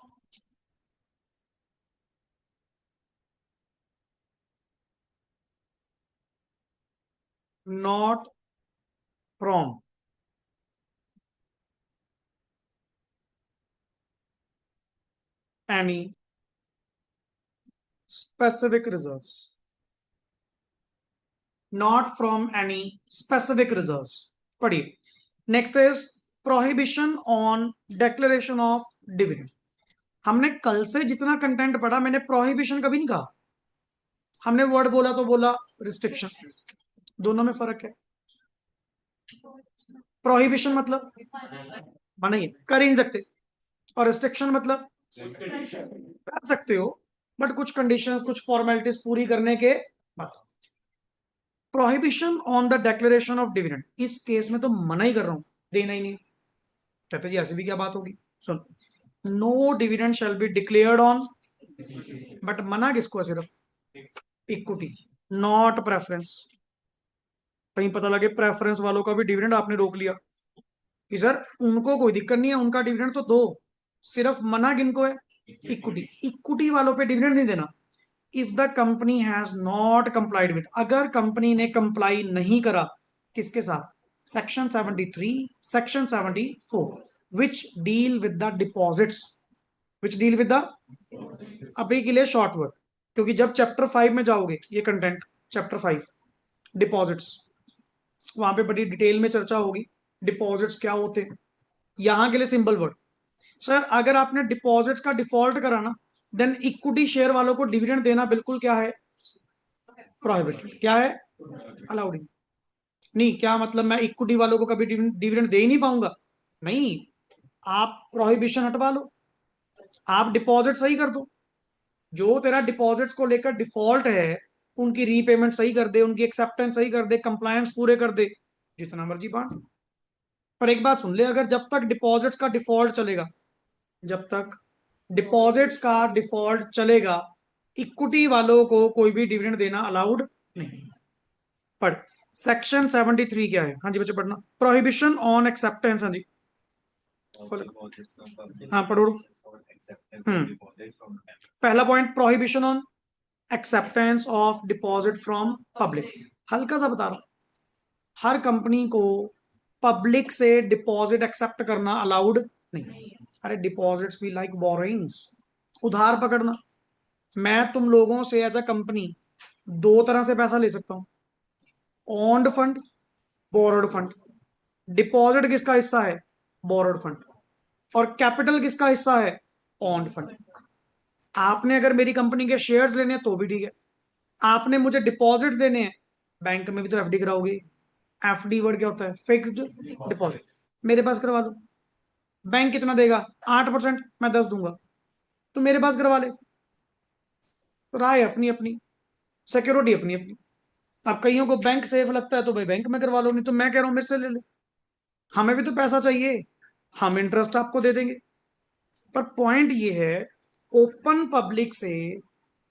not from any specific reserves, not from any specific reserves. पढ़िए next is prohibition on declaration of dividend. हमने कल से जितना कंटेंट पढ़ा, मैंने प्रोहिबिशन कभी नहीं कहा। हमने वर्ड बोला तो बोला रिस्ट्रिक्शन, दोनों में फर्क है। प्रोहिबिशन मतलब मना ही है, कर ही नहीं सकते, और रिस्ट्रिक्शन मतलब कर सकते हो बट कुछ कंडीशंस कुछ फॉर्मेलिटीज पूरी करने के बाद। Prohibition on the declaration of dividend, इस केस में तो मना ही कर रहा हूं, देना ही नहीं। कहते जी ऐसी भी क्या बात होगी, सुन, no dividend shall be declared on, but मना किसको है, सिर्फ इक्विटी, नॉट प्रेफरेंस। कहीं पता लगे प्रेफरेंस वालों का भी डिविडेंड आपने रोक लिया कि सर उनको कोई दिक्कत नहीं है, उनका डिविडेंड तो दो, सिर्फ मना किनको है, इक्विटी, इक्विटी वालों पे डिविडेंड नहीं देना। If the company has not complied with, अगर कंपनी ने कंप्लाई नहीं करा किसके साथ, section 73, section 74, which deal with the deposits, which deal with the, अभी के लिए शॉर्ट वर्ड, क्योंकि जब चैप्टर 5 में जाओगे ये कंटेंट, चैप्टर 5 डिपॉजिट्स, वहां पे बड़ी डिटेल में चर्चा होगी डिपॉजिट्स क्या होते हैं। यहां के लिए सिंपल वर्ड, सर अगर आपने डिपॉजिट्स का डिफॉल्ट करा ना, देन इक्विटी शेयर वालों को डिविडेंड देना बिल्कुल क्या है, प्रोहिबिटेड। क्या है, अलाउड नहीं। नहीं क्या मतलब मैं इक्विटी वालों को कभी डिविडेंड दे ही नहीं पाऊंगा, नहीं, आप प्रोहिबिशन हटवा लो, आप डिपॉजिट सही कर दो, जो तेरा डिपॉजिट्स को लेकर डिफॉल्ट है उनकी रीपेमेंट सही कर दे, उनकी एक्सेप्टेंस सही कर दे, कंप्लायंस पूरे कर दे, जितना मर्जी बांट। पर एक बात सुन ले, अगर जब तक डिपॉजिट्स का डिफॉल्ट चलेगा, जब तक डिपॉजिट्स का डिफॉल्ट चलेगा, इक्विटी वालों को कोई भी डिविडेंड देना अलाउड नहीं। पढ़, सेक्शन 73 क्या है, हाँ जी बच्चे पढ़ना, प्रोहिबिशन ऑन एक्सेप्टेंस, हाँ जी, हाँ पढ़ो। पहला point, prohibition on acceptance of deposit from public, हल्का सा बता रहा हूं, हर कंपनी को पब्लिक से डिपॉजिट एक्सेप्ट करना अलाउड नहीं। अरे डिपॉजिट्स भी लाइक बोरोइंग्स, उधार पकड़ना। मैं तुम लोगों से एज अ कंपनी दो तरह से पैसा ले सकता हूं, owned fund, borrowed fund. Deposit किसका हिस्सा है, बोरोड फंड, और कैपिटल किसका हिस्सा है, ओन्ड फंड। आपने अगर मेरी कंपनी के शेयर्स लेने हैं तो भी ठीक है, आपने मुझे डिपॉजिट्स देने हैं, बैंक में भी तो एफडी कराओगे, एफडी वर्ड क्या होता है, फिक्स्ड डिपॉजिट, मेरे पास करवा लो। बैंक कितना देगा, 8%, मैं 10 दूंगा, तो मेरे पास करवा ले। तो राय अपनी अपनी, सिक्योरिटी अपनी अपनी। अब कईयों को बैंक सेफ लगता है तो भाई बैंक में करवा लो, नहीं तो मैं कह रहा हूं मेरे से ले ले, हमें भी तो पैसा चाहिए, हम इंटरेस्ट आपको दे देंगे। पर पॉइंट ये है, ओपन पब्लिक से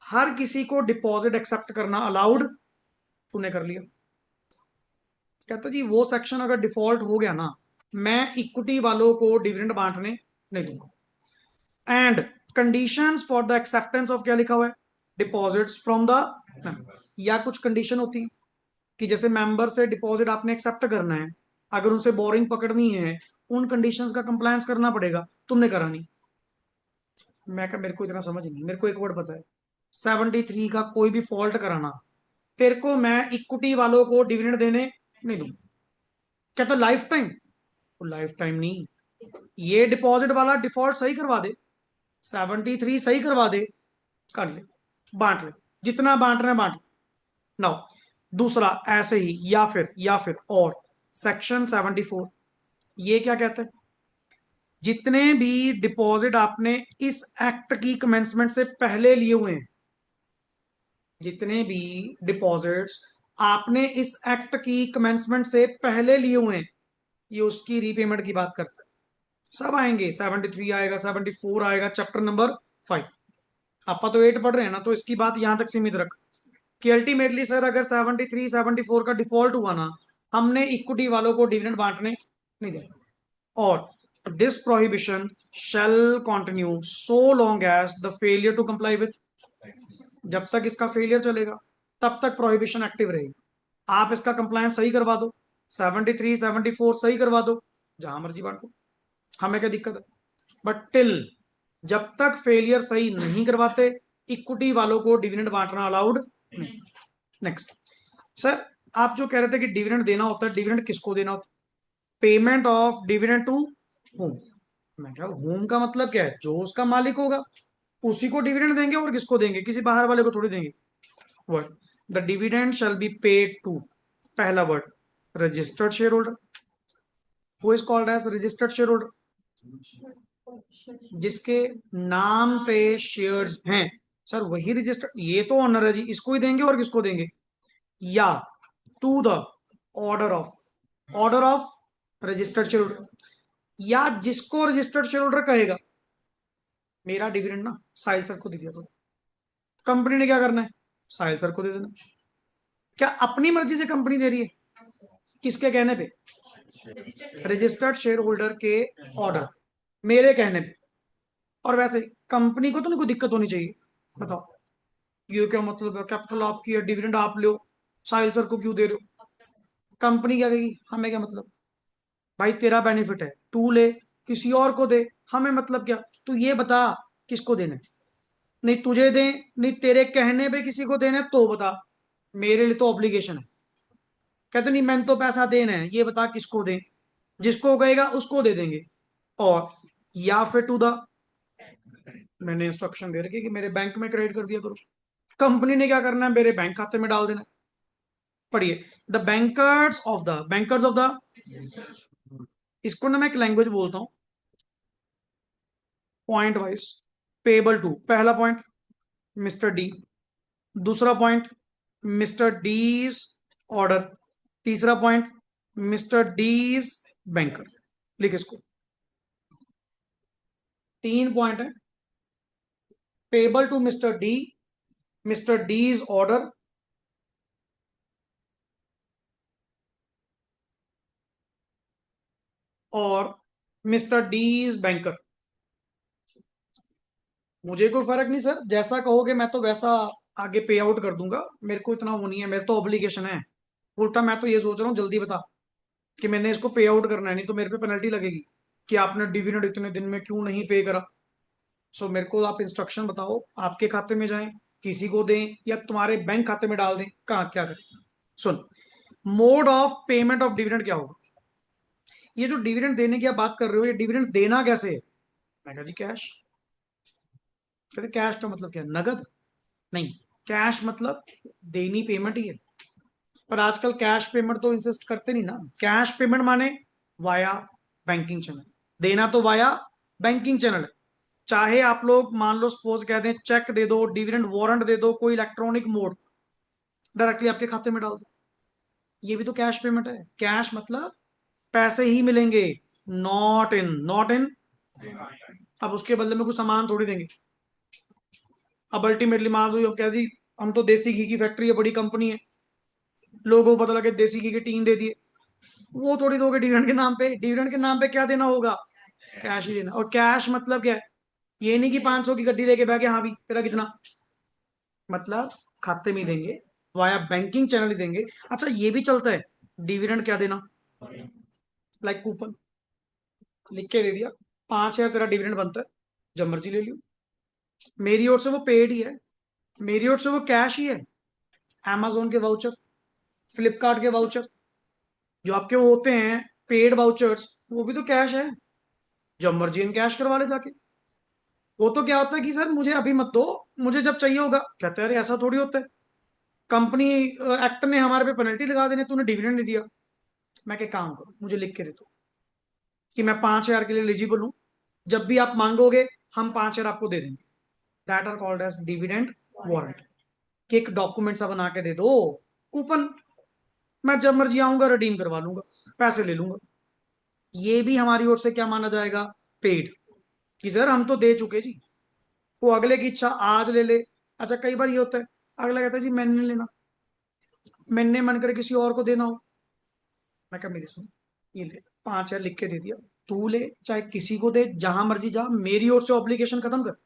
हर किसी को डिपॉजिट एक्सेप्ट करना अलाउड, तूने कर लिया, कहता जी वो सेक्शन अगर डिफॉल्ट हो गया ना, मैं इक्विटी वालों को डिविडेंड बांटने नहीं दूंगा। And conditions for the acceptance of, क्या लिखा हुआ है, डिपॉजिट्स फ्रॉम द, या कुछ कंडीशन होती है कि जैसे मेंबर से डिपॉजिट आपने एक्सेप्ट करना है, अगर उनसे बोरिंग पकड़नी है, उन कंडीशंस का कंप्लायंस करना पड़ेगा, तुमने करा नहीं। मैं कहा मेरे को इतना समझ नहीं, मेरे को एक वर्ड पता है, 73 का कोई भी फॉल्ट कराना, तेरे को मैं इक्विटी वालों को डिविडेंड देने नहीं दूंगा। क्या तो लाइफ टाइम, तो लाइफ टाइम नहीं, ये डिपॉजिट वाला डिफॉल्ट सही करवा दे, 73 सही करवा दे, कर ले, बांट ले, जितना बांटना है बांट ले। नाउ दूसरा ऐसे ही, या फिर और, सेक्शन 74, ये क्या कहते हैं, जितने भी डिपॉजिट आपने इस एक्ट की कमेंसमेंट से पहले लिए हुए हैं, जितने भी डिपॉजिट्स आपने इस एक्ट की कमेंसमेंट से पहले लिए हुए हैं, ये उसकी रीपेमेंट की बात करता है। सब आएंगे, 73 आएगा, 74 आएगा, चैप्टर नंबर 5। आपा तो 8 पढ़ रहे हैं ना, तो इसकी बात यहां तक सीमित रख कि अल्टीमेटली सर अगर 73 74 का डिफॉल्ट हुआ ना, हमने इक्विटी वालों को डिविडेंड बांटने नहीं देना। और this prohibition shall continue so long as the failure to comply with, जब तक इसका फेलियर चलेगा तब तक प्रोहिबिशन एक्टिव रहेगी। आप इसका कंप्लायंस सही करवा दो, 73 74 सही करवा दो, जहां मर्जी बांटो, हमें क्या दिक्कत है। बट टिल, जब तक फेलियर सही नहीं करवाते, इक्विटी वालों को डिविडेंड बांटना अलाउड नहीं। नेक्स्ट, सर आप जो कह रहे थे कि डिविडेंड देना होता है, डिविडेंड किसको देना होता है, payment of dividend to home. मैं क्या, होम का मतलब क्या है, जो उसका मालिक होगा उसी को डिविडेंड देंगे, और किसको देंगे, किसी बाहर वाले को थोड़ी देंगे। Word, the dividend shall be paid to, पहला word registered share holder, who is called as registered share holder, जिसके नाम पे शेयर्स हैं। सर वही रजिस्टर्ड, ये तो ऑनर है जी, इसको ही देंगे और किसको देंगे, या to the order of registered share holder, या जिसको रजिस्टर्ड शेयर होल्डर कहेगा। मेरा डिविडेंड ना साहिल सर को दे दिया, तो कंपनी ने क्या करना है, साहिल सर को दे देना। क्या अपनी मर्जी से कंपनी दे रही है, किसके कहने पे, रजिस्टर्ड शेयर होल्डर के ऑर्डर, मेरे कहने पे। और वैसे कंपनी को तो नहीं कोई दिक्कत होनी चाहिए, बताओ ये क्या मतलब है, कैपिटल आपकी है, डिविडेंड आप लो, साहिल सर को क्यों दे रहे हो। कंपनी क्या कहेगी, हमें क्या मतलब, भाई तेरा बेनिफिट है तू ले, किसी और को दे, हमें मतलब क्या, तू ये बता किसको देना है। नहीं तुझे दे, नहीं तेरे कहने पे किसी को देना है तो बता, मेरे लिए तो ऑब्लिगेशन है। कहते नहीं मैंने तो पैसा देना है, ये बता किसको दें, जिसको कहेगा उसको दे देंगे। और या फिर टू द, मैंने इंस्ट्रक्शन दे रखी कि मेरे बैंक में क्रेडिट कर दिया करो, कंपनी ने क्या करना है, मेरे बैंक खाते में डाल देना है। पढ़िए, द बैंकर्स ऑफ द, इसको ना मैं एक लैंग्वेज बोलता हूँ पॉइंट वाइज, पेबल टू, पहला पॉइंट मिस्टर डी, दूसरा पॉइंट मिस्टर डीज ऑर्डर, तीसरा पॉइंट मिस्टर डीज बैंकर। लिख इसको, तीन पॉइंट है, payable to mister D's order, और मिस्टर डीज बैंकर। मुझे कोई फर्क नहीं सर, जैसा कहोगे मैं तो वैसा आगे पे आउट कर दूंगा, मेरे को इतना वो नहीं है, मेरे तो ऑब्लिगेशन है। उल्टा मैं तो ये सोच रहा हूँ जल्दी बता कि मैंने इसको पे आउट करना है, नहीं तो मेरे पे पेनल्टी लगेगी कि आपने डिविडेंड इतने दिन में क्यों नहीं पे करा। सो मेरे को आप इंस्ट्रक्शन बताओ, आपके खाते में जाएं, किसी को दें, या तुम्हारे बैंक खाते में डाल दें, कहाँ क्या करें। सुन, mode of payment of dividend क्या होगा, ये जो डिविडेंड देने की आप बात कर रहे हो, ये डिविडेंड देना कैसे है। मैं कहा जी कैश। कहते कैश का मतलब क्या है, नगद, नहीं, कैश मतलब देनी पेमेंट ही है। पर आजकल कैश पेमेंट तो इंसिस्ट करते नहीं ना, कैश पेमेंट माने वाया बैंकिंग चैनल, देना तो वाया बैंकिंग चैनल है। चाहे आप लोग मान लो सपोज कह दें चेक दे दो, डिविडेंड वारंट दे दो, कोई इलेक्ट्रॉनिक मोड, डायरेक्टली आपके खाते में डाल दो, ये भी तो कैश पेमेंट है। कैश मतलब पैसे ही मिलेंगे, नॉट इन। अब उसके बदले में कुछ सामान थोड़ी देंगे। अब अल्टीमेटली मान लो क्या जी, हम तो देसी घी की फैक्ट्री है, बड़ी कंपनी है, लोगों को पता लगे देसी घी की टीन दे दिए, वो थोड़ी दोगे डिविडेंड के नाम पे। डिविडेंड के नाम पे क्या देना होगा, कैश ही देना। और कैश मतलब क्या है, ये नहीं कि 500 की गड्डी लेके बह गया, हाँ भी तेरा कितना, मतलब खाते में ही देंगे, वाया बैंकिंग चैनल ही देंगे। अच्छा ये भी चलता है, डिविडेंड क्या देना, लाइक कूपन लिख के दे दिया, 5,000 तेरा डिविडेंड बनता है, जब मर्जी ले लियो। मेरी ओर से वो पेड ही है, मेरी ओर से वो कैश ही है। amazon के वाउचर, फ्लिपकार्ट के वाउचर, जो आपके वो होते हैं पेड वाउचर्स, वो भी तो कैश है, जब मर्जी इन कैश करवा ले जाके। वो तो क्या होता है कि सर मुझे अभी मत दो, मुझे जब चाहिए होगा, कहते हैं अरे ऐसा थोड़ी होता है, कंपनी एक्ट ने हमारे पे पेनल्टी लगा देने, तूने डिविडेंड नहीं दिया। मैं क्या काम करूं, मुझे लिख के दे दो कि मैं 5,000 के लिए एलिजिबल हूं, जब भी आप मांगोगे हम 5,000 आपको दे देंगे। That are called as dividend warrant, कि एक डॉक्यूमेंट सा बना के दे दो, कूपन, मैं जब मर्जी आऊंगा रिडीम करवा लूंगा, पैसे ले लूंगा। ये भी हमारी ओर से क्या माना जाएगा, पेड, कि सर हम तो दे चुके जी, वो अगले की इच्छा आज ले ले। अच्छा कई बार ये होता है, अगला कहता है जी मैंने नहीं लेना, मैंने मन करे किसी और को देना हो। मैं कहा मेरी सुन, ये ले 5,000 लिख के दे दिया, तू ले चाहे किसी को दे, जहां मर्जी जा, मेरी ओर से ऑब्लिगेशन खत्म कर।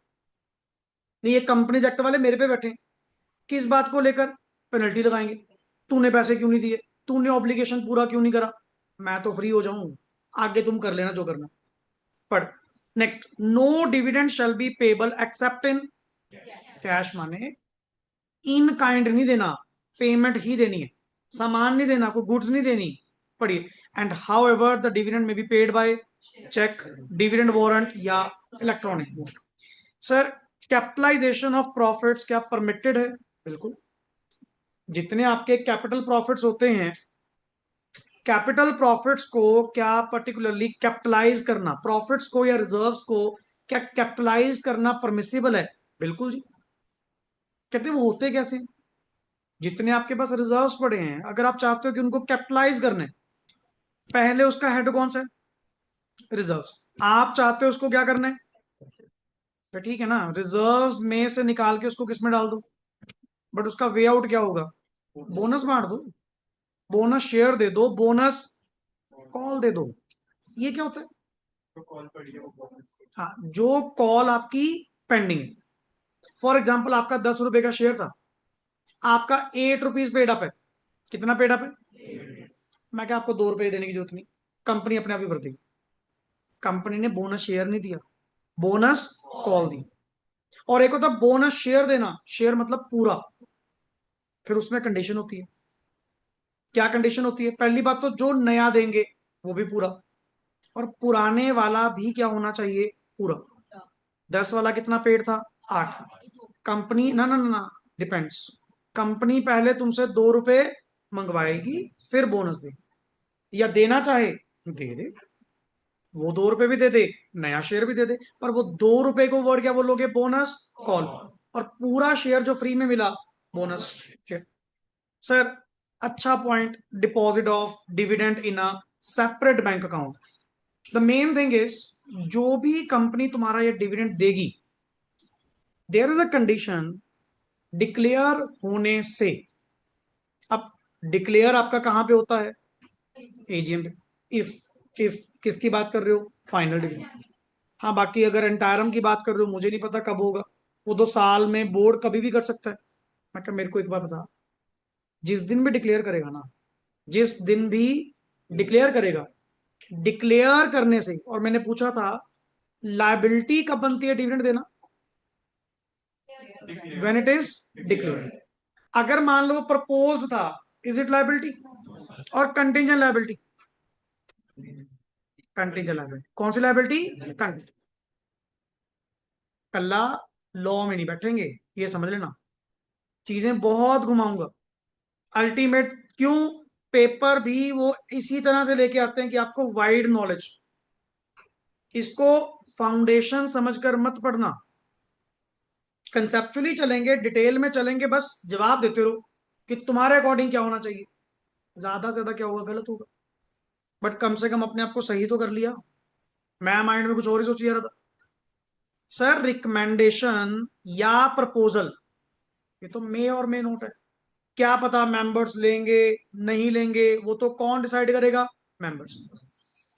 नहीं ये कंपनीज एक्ट वाले मेरे पे बैठे हैं, किस बात को लेकर पेनल्टी लगाएंगे, तूने पैसे क्यों नहीं दिए, तूने ऑब्लिगेशन पूरा क्यों नहीं करा। मैं तो फ्री हो जाऊं, आगे तुम कर लेना जो करना। पढ़, next, no dividend shall be payable except in cash, माने इन काइंड नहीं देना, पेमेंट ही देनी है, सामान नहीं देना, कोई गुड्स नहीं देनी। पढ़िए, and however the dividend may be paid by cheque, dividend warrant, या electronic. Sir capitalisation of profits क्या परमिटेड है, बिल्कुल। जितने आपके कैपिटल प्रॉफिट्स होते हैं, कैपिटल प्रॉफिट्स को क्या पर्टिकुलरली कैपिटलाइज करना, प्रॉफिट्स को या रिजर्व्स को क्या कैपिटलाइज करना परमिसिबल है? बिल्कुल जी। कहते हैं वो होते कैसे हैं? जितने आपके पास रिजर्व्स पड़े हैं, अगर आप चाहते हो कि उनको कैपिटलाइज करना है, पहले उसका हेड कौन सा है? रिजर्व्स। आप चाहते हो उसको क्या करना है? तो ठीक है ना, रिजर्व्स में से निकाल के उसको किस में डाल दो, बट उसका वे आउट क्या होगा? बोनस बांट दो, बोनस शेयर दे दो, बोनस कॉल दे दो। ये क्या होता है? हाँ, जो कॉल आपकी पेंडिंग है। फॉर एग्जाम्पल आपका 10 रुपए का शेयर था, आपका 8 रुपीज पेड अप है। कितना पेड अप है? मैं क्या आपको 2 रुपए देने की जरूरत नहीं, कंपनी अपने आप ही भर देगी। कंपनी ने बोनस शेयर नहीं दिया, बोनस कॉल दी। और एक होता बोनस शेयर देना, शेयर मतलब पूरा। फिर उसमें कंडीशन होती है। क्या कंडीशन होती है? पहली बात तो जो नया देंगे वो भी पूरा, और पुराने वाला भी क्या होना चाहिए? पूरा। 10 वाला कितना पेड था? 8। कंपनी ना ना ना ना, डिपेंड्स। कंपनी पहले तुमसे 2 रुपए मंगवाएगी, फिर बोनस देगी, या देना चाहे दे दे, वो 2 रुपए भी दे दे, नया शेयर भी दे दे, पर वो 2 रुपए को वर्ड क्या बोलोगे? Bonus call. और पूरा शेयर जो फ्री में मिला, बोनस शेयर। सर, अच्छा point, deposit of dividend in a separate bank account. The main thing is, जो भी कंपनी तुम्हारा ये डिविडेंड देगी, there is a condition declare होने से। अब डिक्लेयर आपका कहां पे होता है? एजीएम पे। इफ किसकी बात कर रहे हो? Final dividend. हाँ, बाकी अगर एंटायरम की बात कर रहे हो, मुझे नहीं पता कब होगा। वो 2 साल में बोर्ड कभी भी कर सकता है। मैं क्या, मेरे को एक बार बता, जिस दिन भी डिक्लेयर करेगा ना, जिस दिन भी डिक्लेयर करेगा, डिक्लेयर करने से, और मैंने पूछा था लाइबिलिटी कब बनती है डिविडेंड देना? When it is declare. अगर मान लो प्रपोज्ड था, इज इट लाइबिलिटी? और कंटिंजेंट लाइबिलिटी, कंटिंजेंट लाइबिलिटी कौन सी लाइबिलिटी? कंटिंजेंट। कल्ला लॉ में नहीं बैठेंगे, ये समझ लेना। चीजें बहुत घुमाऊंगा अल्टीमेट। क्यों? पेपर भी वो इसी तरह से लेके आते हैं कि आपको वाइड नॉलेज। इसको फाउंडेशन समझकर मत पढ़ना, कंसेप्चुअली चलेंगे, डिटेल में चलेंगे, बस जवाब देते रहो कि तुम्हारे अकॉर्डिंग क्या होना चाहिए। ज्यादा से ज्यादा क्या होगा? गलत होगा, बट कम से कम अपने आप को सही तो कर लिया। मैं माइंड में कुछ और ही सोची जा रहा था। सर, रिकमेंडेशन या प्रपोजल, ये तो मे और मे नोट है। क्या पता मेंबर्स लेंगे नहीं लेंगे, वो तो कौन डिसाइड करेगा? मेंबर्स।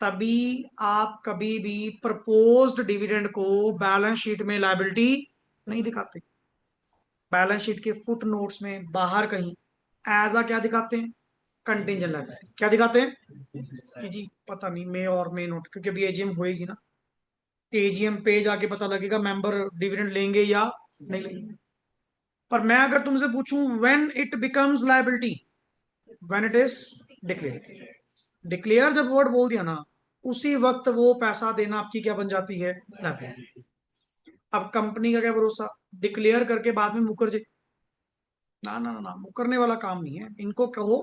तभी आप कभी भी प्रपोज्ड डिविडेंड को बैलेंस शीट में लायबिलिटी नहीं दिखाते। बैलेंस शीट के फुट नोट्स में बाहर कहीं एज आ क्या दिखाते हैं? Contingent liability. क्या दिखाते हैं? कि जी पता नहीं, मे और मे नोट, क्योंकि अभी एजीएम होएगी ना, एजीएम पे जाके पता लगेगा मेंबर डिविडेंड लेंगे या नहीं लेंगे। पर मैं अगर तुमसे पूछूं when it becomes liability, when it is declare. Declare जब वर्ड बोल दिया ना, उसी वक्त वो पैसा देना आपकी क्या बन जाती है? लायबिलिटी। अब कंपनी का क्या भरोसा, डिक्लेयर करके बाद में मुकर जाए? ना ना ना ना, मुकरने वाला काम नहीं है। इनको कहो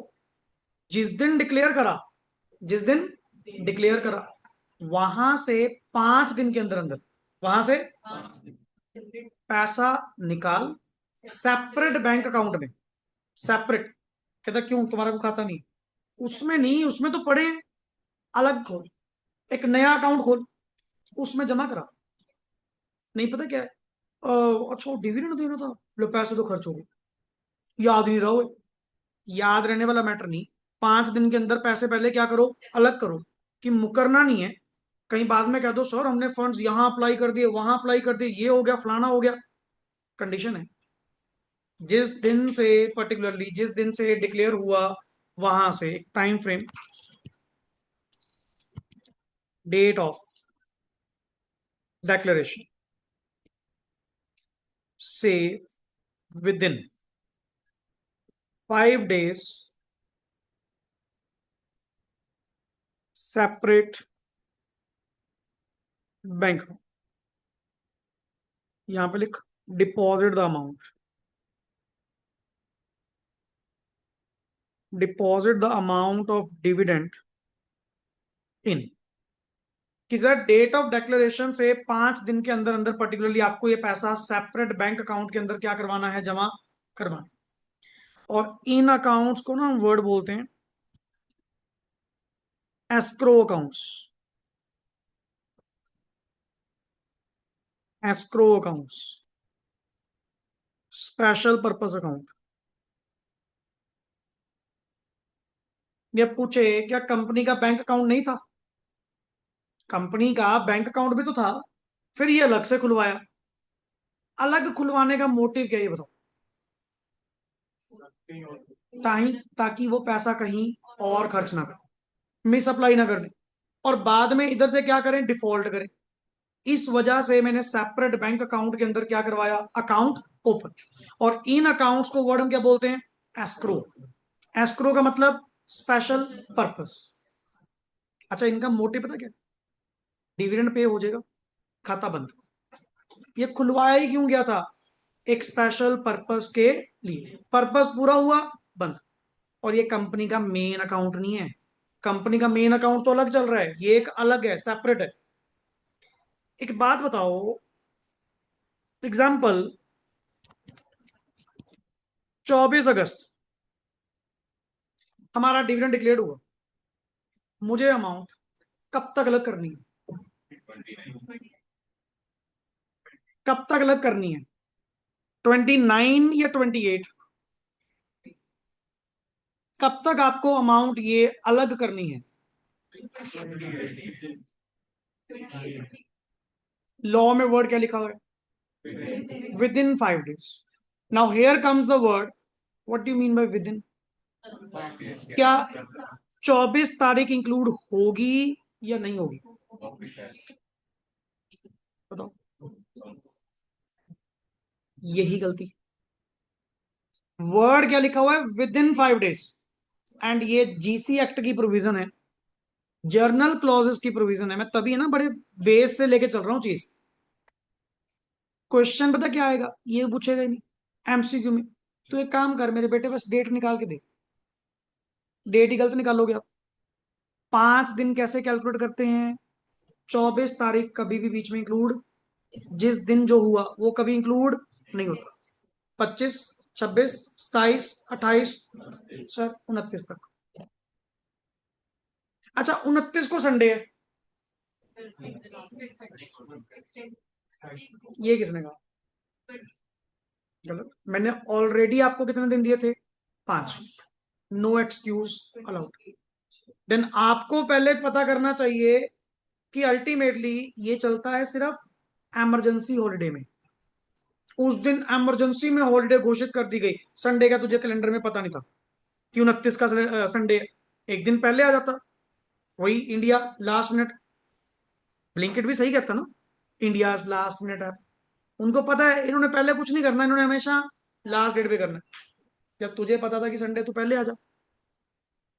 जिस दिन डिक्लेयर करा, जिस दिन डिक्लेयर करा, वहां से 5 दिन के अंदर अंदर, वहां से पैसा निकाल, सेपरेट बैंक अकाउंट में। सेपरेट। कहता क्यों, तुम्हारा को खाता नहीं? उसमें नहीं, उसमें तो पड़े हैं। अलग खोल, एक नया अकाउंट खोल, उसमें जमा करा। नहीं पता क्या है? अच्छा, डिविडेंड देना था, लो पैसे तो खर्च हो गए, याद नहीं रहा वो। याद रहने वाला मैटर नहीं। 5 दिन के अंदर पैसे पहले क्या करो? अलग करो, कि मुकरना नहीं है। कहीं बाद में कह दो सर हमने फंड्स यहाँ अप्लाई कर दिए, वहां अप्लाई कर दिए, ये हो गया फलाना हो गया। कंडीशन है, जिस दिन से, पर्टिकुलरली जिस दिन से डिक्लेयर हुआ, वहां से एक time frame, date of declaration से within 5 days separate bank. यहां पे लिख deposit the amount. Deposit the amount of dividend in, कि सर डेट ऑफ डिक्लेरेशन से 5 दिन के अंदर अंदर पर्टिकुलरली आपको ये पैसा सेपरेट बैंक अकाउंट के अंदर क्या करवाना है, जमा करवाना। और इन अकाउंट्स को ना हम वर्ड बोलते हैं escrow accounts, escrow accounts, special purpose account. ये पूछे क्या कंपनी का बैंक अकाउंट नहीं था? कंपनी का बैंक अकाउंट भी तो था, फिर ये अलग से खुलवाया। अलग खुलवाने का मोटिव क्या है, ये बताओ? ताकि वो पैसा कहीं और खर्च ना करे, मिस अप्लाई ना कर दे, और बाद में इधर से क्या करें, डिफॉल्ट करें। इस वजह से मैंने सेपरेट बैंक अकाउंट के अंदर क्या करवाया, अकाउंट ओपन। और इन अकाउंट्स को वर्ड हम क्या बोलते हैं, एस्क्रो। एस्क्रो का मतलब स्पेशल पर्पस। अच्छा, इनका मोटिव पता क्या? डिविडेंड पे हो जाएगा, खाता बंद। ये खुलवाया ही क्यों गया था? एक स्पेशल पर्पस के लिए। पर्पस पूरा हुआ, बंद। और ये कंपनी का मेन अकाउंट नहीं है। कंपनी का मेन अकाउंट तो अलग चल रहा है, ये एक अलग है, सेपरेट है। एक बात बताओ, एग्जाम्पल 24 अगस्त हमारा डिविडेंड डिक्लेयर हुआ, मुझे अमाउंट कब तक अलग करनी है? कब तक अलग करनी है? 29 या 28? कब तक आपको अमाउंट ये अलग करनी है? लॉ में वर्ड क्या लिखा हुआ है? With in 5 days। Now here comes the word, what do you mean by with in? क्या 24 तारीख इंक्लूड होगी या नहीं होगी? बताओ। यही गलती। वर्ड क्या लिखा हुआ है, विद इन 5 days। एंड ये जीसी एक्ट की प्रोविजन है, जर्नल क्लॉजेस की प्रोविजन है। मैं तभी है ना बड़े बेस से लेके चल रहा हूँ चीज। क्वेश्चन पता क्या आएगा, ये पूछेगा ही नहीं एमसीक्यू में। तो एक काम कर मेरे बेटे, बस डेट निकाल के दे। डेट ही गलत निकालोगे आप। 5 दिन कैसे कैलकुलेट करते हैं? 24 तारीख कभी भी बीच में इंक्लूड, जिस दिन जो हुआ वो कभी इंक्लूड नहीं होता। 25, 26, 27, 28, सर 29 तक। अच्छा, 29 को संडे है, ये किसने कहा? गलत। मैंने ऑलरेडी आपको कितने दिन दिए थे? 5। No excuse allowed. देन आपको पहले पता करना चाहिए कि अल्टीमेटली ये चलता है सिर्फ इमरजेंसी हॉलीडे में। उस दिन इमरजेंसी में हॉलीडे घोषित कर दी गई, संडे का तुझे कैलेंडर में पता नहीं था कि 29 का संडे। एक दिन पहले आ जाता। वही इंडिया लास्ट मिनट, ब्लिंकिट भी सही कहता ना, इंडिया लास्ट मिनट ऐप। उनको पता है इन्होंने पहले कुछ नहीं करना, इन्होंने हमेशा लास्ट डेट पे करना है। जब तुझे पता था कि संडे, तू पहले आ जा।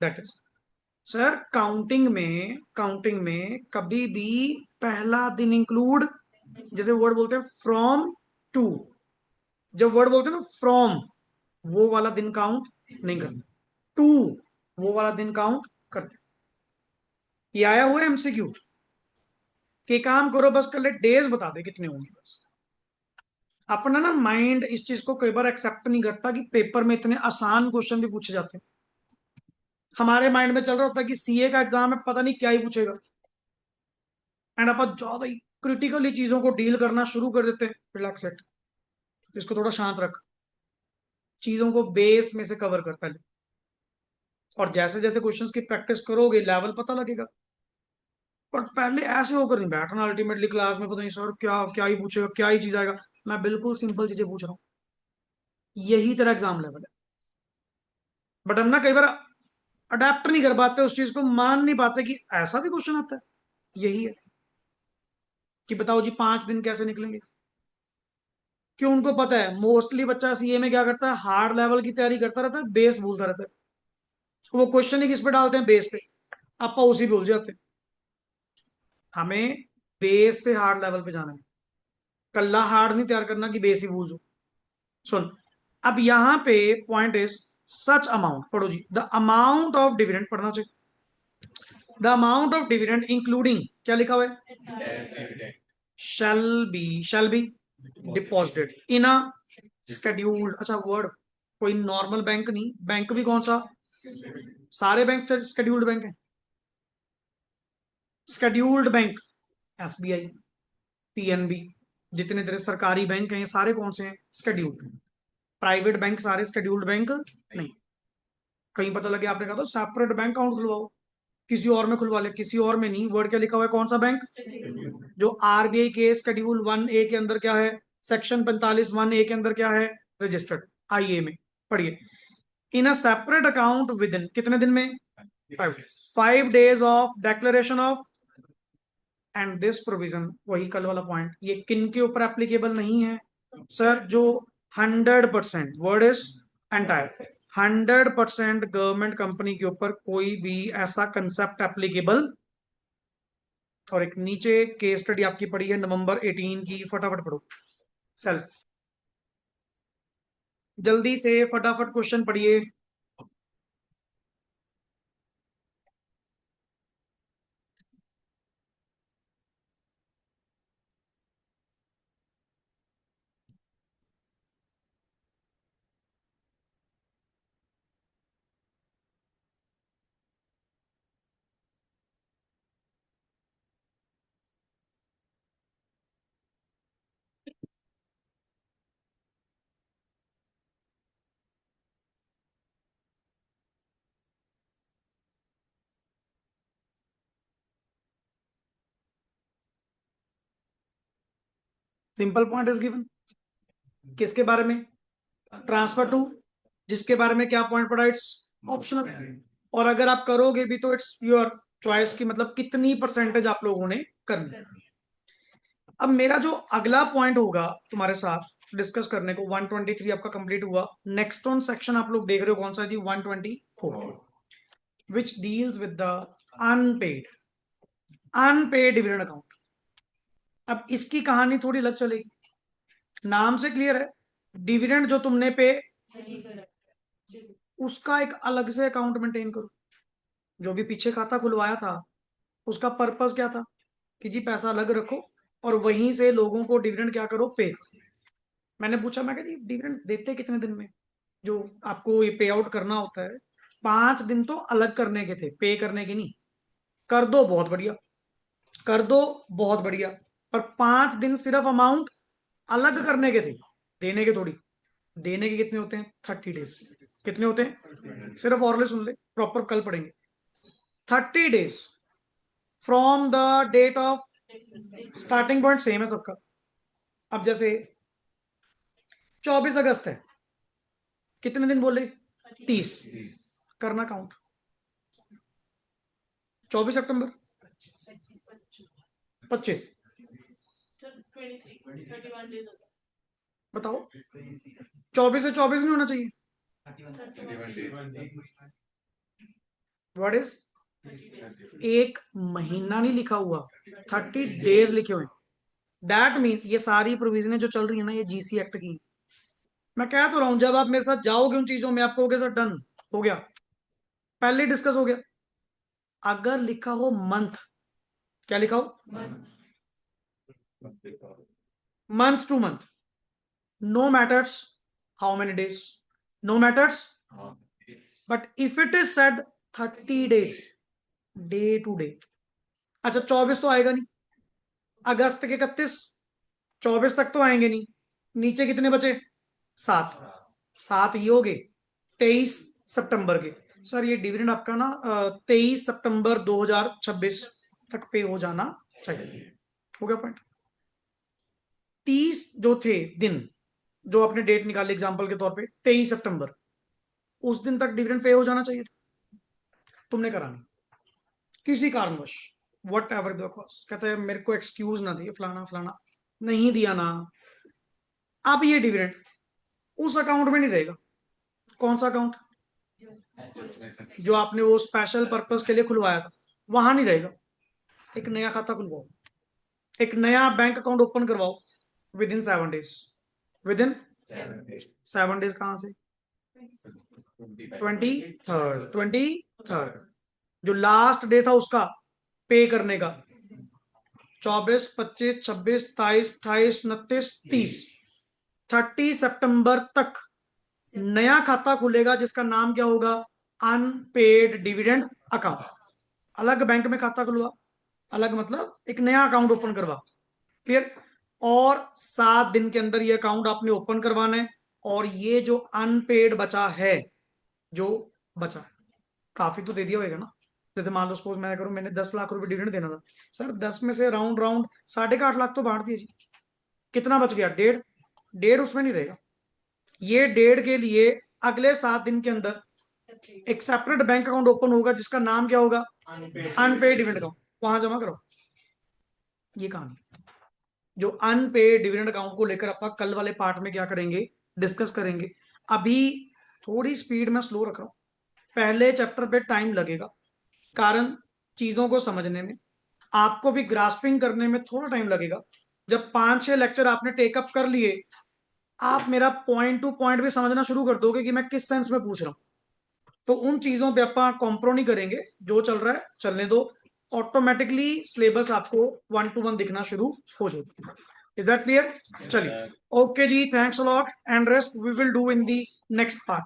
दैट इज, सर काउंटिंग में कभी भी पहला दिन इंक्लूड, जैसे वर्ड बोलते हैं फ्रॉम टू, जब वर्ड बोलते हैं ना फ्रॉम, वो वाला दिन काउंट नहीं करते। टू, वो वाला दिन काउंट करते। ये आया हुआ है एमसीक्यू। कि काम करो बस, कर ले डेज बता दे कितने होंगे बस। अपना ना माइंड इस चीज को कई बार एक्सेप्ट नहीं करता कि पेपर में इतने आसान क्वेश्चन भी पूछे जाते हैं। हमारे माइंड में चल रहा होता है कि सीए का एग्जाम है, पता नहीं क्या ही पूछेगा। एंड अपन ज्यादा ही क्रिटिकली चीजों को डील करना शुरू कर देते हैं। रिलैक्स सेट, इसको थोड़ा शांत रख, चीजों को बेस में से कवर कर पहले। और जैसे जैसे क्वेश्चंस की प्रैक्टिस करोगे लेवल पता लगेगा। पर पहले ऐसे होकर नहीं बैठना अल्टीमेटली क्लास में, पता नहीं सर क्या क्या ही पूछेगा, क्या ही चीज आएगा। मैं बिल्कुल सिंपल चीजें पूछ रहा हूँ, यही तेरा एग्जाम लेवल है। बट हम ना कई बार अडेप्ट नहीं कर पाते उस चीज को, मान नहीं पाते कि ऐसा भी क्वेश्चन आता है। यही है कि बताओ जी 5 दिन कैसे निकलेंगे। क्यों? उनको पता है मोस्टली बच्चा सीए में क्या करता है, हार्ड लेवल की तैयारी करता रहता है, बेस भूलता रहता है। वो क्वेश्चन ही किस पे डालते हैं, बेस पे। आप उसी भूल जाते हैं। हमें बेस से हार्ड लेवल पे जाना है, कल्ला हार्ड नहीं तैयार करना कि बेस ही भूल जाओ। सुन, अब यहां पे पॉइंट इज, सच अमाउंट, पढ़ो जी, द अमाउंट ऑफ डिविडेंड पढ़ना चाहिए, the amount of dividend including, क्या लिखा हुआ है, shall be deposited in a scheduled, अच्छा वर्ड, कोई नॉर्मल बैंक नहीं, बैंक भी कौन सा, सारे बैंक शेड्यूल्ड बैंक है, शेड्यूल्ड बैंक, एसबीआई, पीएनबी, जितने तेरे सरकारी बैंक हैं ये सारे कौन से हैं, शेड्यूल्ड, प्राइवेट बैंक सारे शेड्यूल्ड बैंक नहीं। कहीं पता लगे आपने कहा तो सेपरेट बैंक अकाउंट खुलवाओ, किसी और में खुलवा ले, किसी और में नहीं, वर्ड क्या लिखा हुआ है, कौन सा बैंक, जो आरबीआई के शेड्यूल 1A के अंदर क्या है, सेक्शन 45(1)(a) के अंदर क्या है, रजिस्टर्ड, आईए में पढ़िए, in a separate account within कितने दिन में, 5 days of declaration of, and this provision, वही कल वाला पॉइंट, ये किन के ऊपर एप्लीकेबल नहीं है सर, जो 100%, word is entire, 100% government company के ऊपर कोई भी ऐसा कंसेप्ट एप्लीकेबल। और एक नीचे केस स्टडी आपकी पड़ी है नवंबर 18 की, फटाफट पढ़ो, सेल्फ, जल्दी से फटाफट क्वेश्चन पढ़िए। सिंपल पॉइंट इज गिवन, किसके बारे में, ट्रांसफर टू, जिसके बारे में क्या पॉइंट पड़ा, इट्स ऑप्शनल, और अगर आप करोगे भी तो इट्स योर चॉइस की, मतलब कितनी परसेंटेज आप लोगों ने करनी। अब मेरा जो अगला पॉइंट होगा तुम्हारे साथ डिस्कस करने को, 123 आपका कंप्लीट हुआ, नेक्स्ट ऑन सेक्शन आप लोग देख रहे हो कौन सा जी, 124, which deals with the unpaid, unpaid dividend account. अब इसकी कहानी थोड़ी अलग चलेगी, नाम से क्लियर है, डिविडेंड जो तुमने पे, उसका एक अलग से अकाउंट मेंटेन करो, जो भी पीछे खाता खुलवाया था उसका पर्पस क्या था, कि जी पैसा अलग रखो और वहीं से लोगों को डिविडेंड क्या करो, पे करो। मैंने पूछा, मैं कहा जी डिविडेंड देते कितने दिन में, जो आपको ये पे आउट करना होता है, 5 दिन तो अलग करने के थे, पे करने के नहीं, कर दो बहुत बढ़िया, कर दो बहुत बढ़िया, पर 5 दिन सिर्फ अमाउंट अलग करने के थे, देने के थोड़ी, देने के कितने होते हैं, 30 डेज, कितने होते हैं, सिर्फ और सुन ले, प्रॉपर कल पढ़ेंगे, 30 days from the date of, starting point same है सबका। अब जैसे 24 अगस्त है, कितने दिन बोले, 30, करना काउंट, 24 सितंबर, 25, बताओ, 24 से 24 नहीं होना चाहिए, व्हाट इज, एक महीना नहीं लिखा हुआ, 30 डेज लिखे हुए, दैट मीन्स ये सारी प्रोविजनें जो चल रही है ना, ये जीसी एक्ट की, मैं कह तो रहा हूं, जब आप मेरे साथ जाओगे उन चीजों में, आप कहोगे सर डन हो गया, पहले डिस्कस हो गया, अगर लिखा हो मंथ, क्या लिखा हो, month to month, no matters how many days, no matters, but if it is said 30 days, day to day, अच्छा 24 तो आएगा नहीं, अगस्त के 31, 24 तक तो आएंगे नहीं, नीचे कितने बचे, 7, 7 ही हो गए, 23 सितंबर के, सर ये डिविडेंड आपका ना 23 सितंबर 2026 तक पे हो जाना चाहिए, हो गया पॉइंट, 30 जो थे दिन, जो आपने डेट निकाली एग्जांपल के तौर पे 23 सितंबर, उस दिन तक डिविडेंड पे हो जाना चाहिए था, तुमने करा नहीं, किसी कारणवश, वट एवर द कॉज, कहता है मेरे को एक्सक्यूज ना दिए, फलाना फलाना, नहीं दिया ना, अब ये डिविडेंड उस अकाउंट में नहीं रहेगा, कौन सा अकाउंट, जो आपने वो स्पेशल पर्पस के लिए खुलवाया था, वहां नहीं रहेगा, एक नया खाता खुलवाओ, एक नया बैंक अकाउंट ओपन करवाओ, with in 7 days, with in 7 days, कहां से, 23rd जो लास्ट डे था उसका पे करने का, 24, 25, 26, 27, 28, 29, 30, 30 सितंबर तक नया खाता खुलेगा जिसका नाम क्या होगा, अनपेड डिविडेंड अकाउंट। अलग बैंक में खाता खुलवा, अलग मतलब एक नया अकाउंट ओपन करवा, क्लियर। और 7 दिन के अंदर ये अकाउंट आपने ओपन करवाना है। और ये जो अनपेड बचा है, जो बचा है, काफी तो दे दिया होगा ना। जैसे मान लो सपोज मैं करूं, मैंने 10 लाख रुपए डिविडेंड देना था सर, 10 में से राउंड राउंड 8.5 लाख तो बांट दिए जी, कितना बच गया, 1.5, 1.5 उसमें नहीं रहेगा। ये 1.5 के लिए अगले 7 दिन के अंदर एक सेपरेट बैंक अकाउंट ओपन होगा जिसका नाम क्या होगा, अनपेड डिविडेंड अकाउंट, वहां जमा करो। ये कहानी, जो अनपेड डिविडेंड अकाउंट को लेकर अपन कल वाले पार्ट में क्या करेंगे, डिस्कस करेंगे। अभी थोड़ी स्पीड में स्लो रख रहा हूं, पहले चैप्टर पे टाइम लगेगा, कारण चीजों को समझने में, आपको भी ग्रास्पिंग करने में थोड़ा टाइम लगेगा। जब 5-6 लेक्चर आपने टेकअप कर लिए, आप मेरा पॉइंट टू पॉइंट भी समझना शुरू कर दोगे कि मैं किस सेंस में पूछ रहा हूं। तो उन चीजों पे अपन कॉम्प्रो नहीं करेंगे, जो चल रहा है चलने दो, ऑटोमेटिकली सिलेबस आपको 1 to 1 दिखना शुरू हो जाएगा। Is that clear? चलिए, ओके जी, thanks a lot and rest we will do in the next part.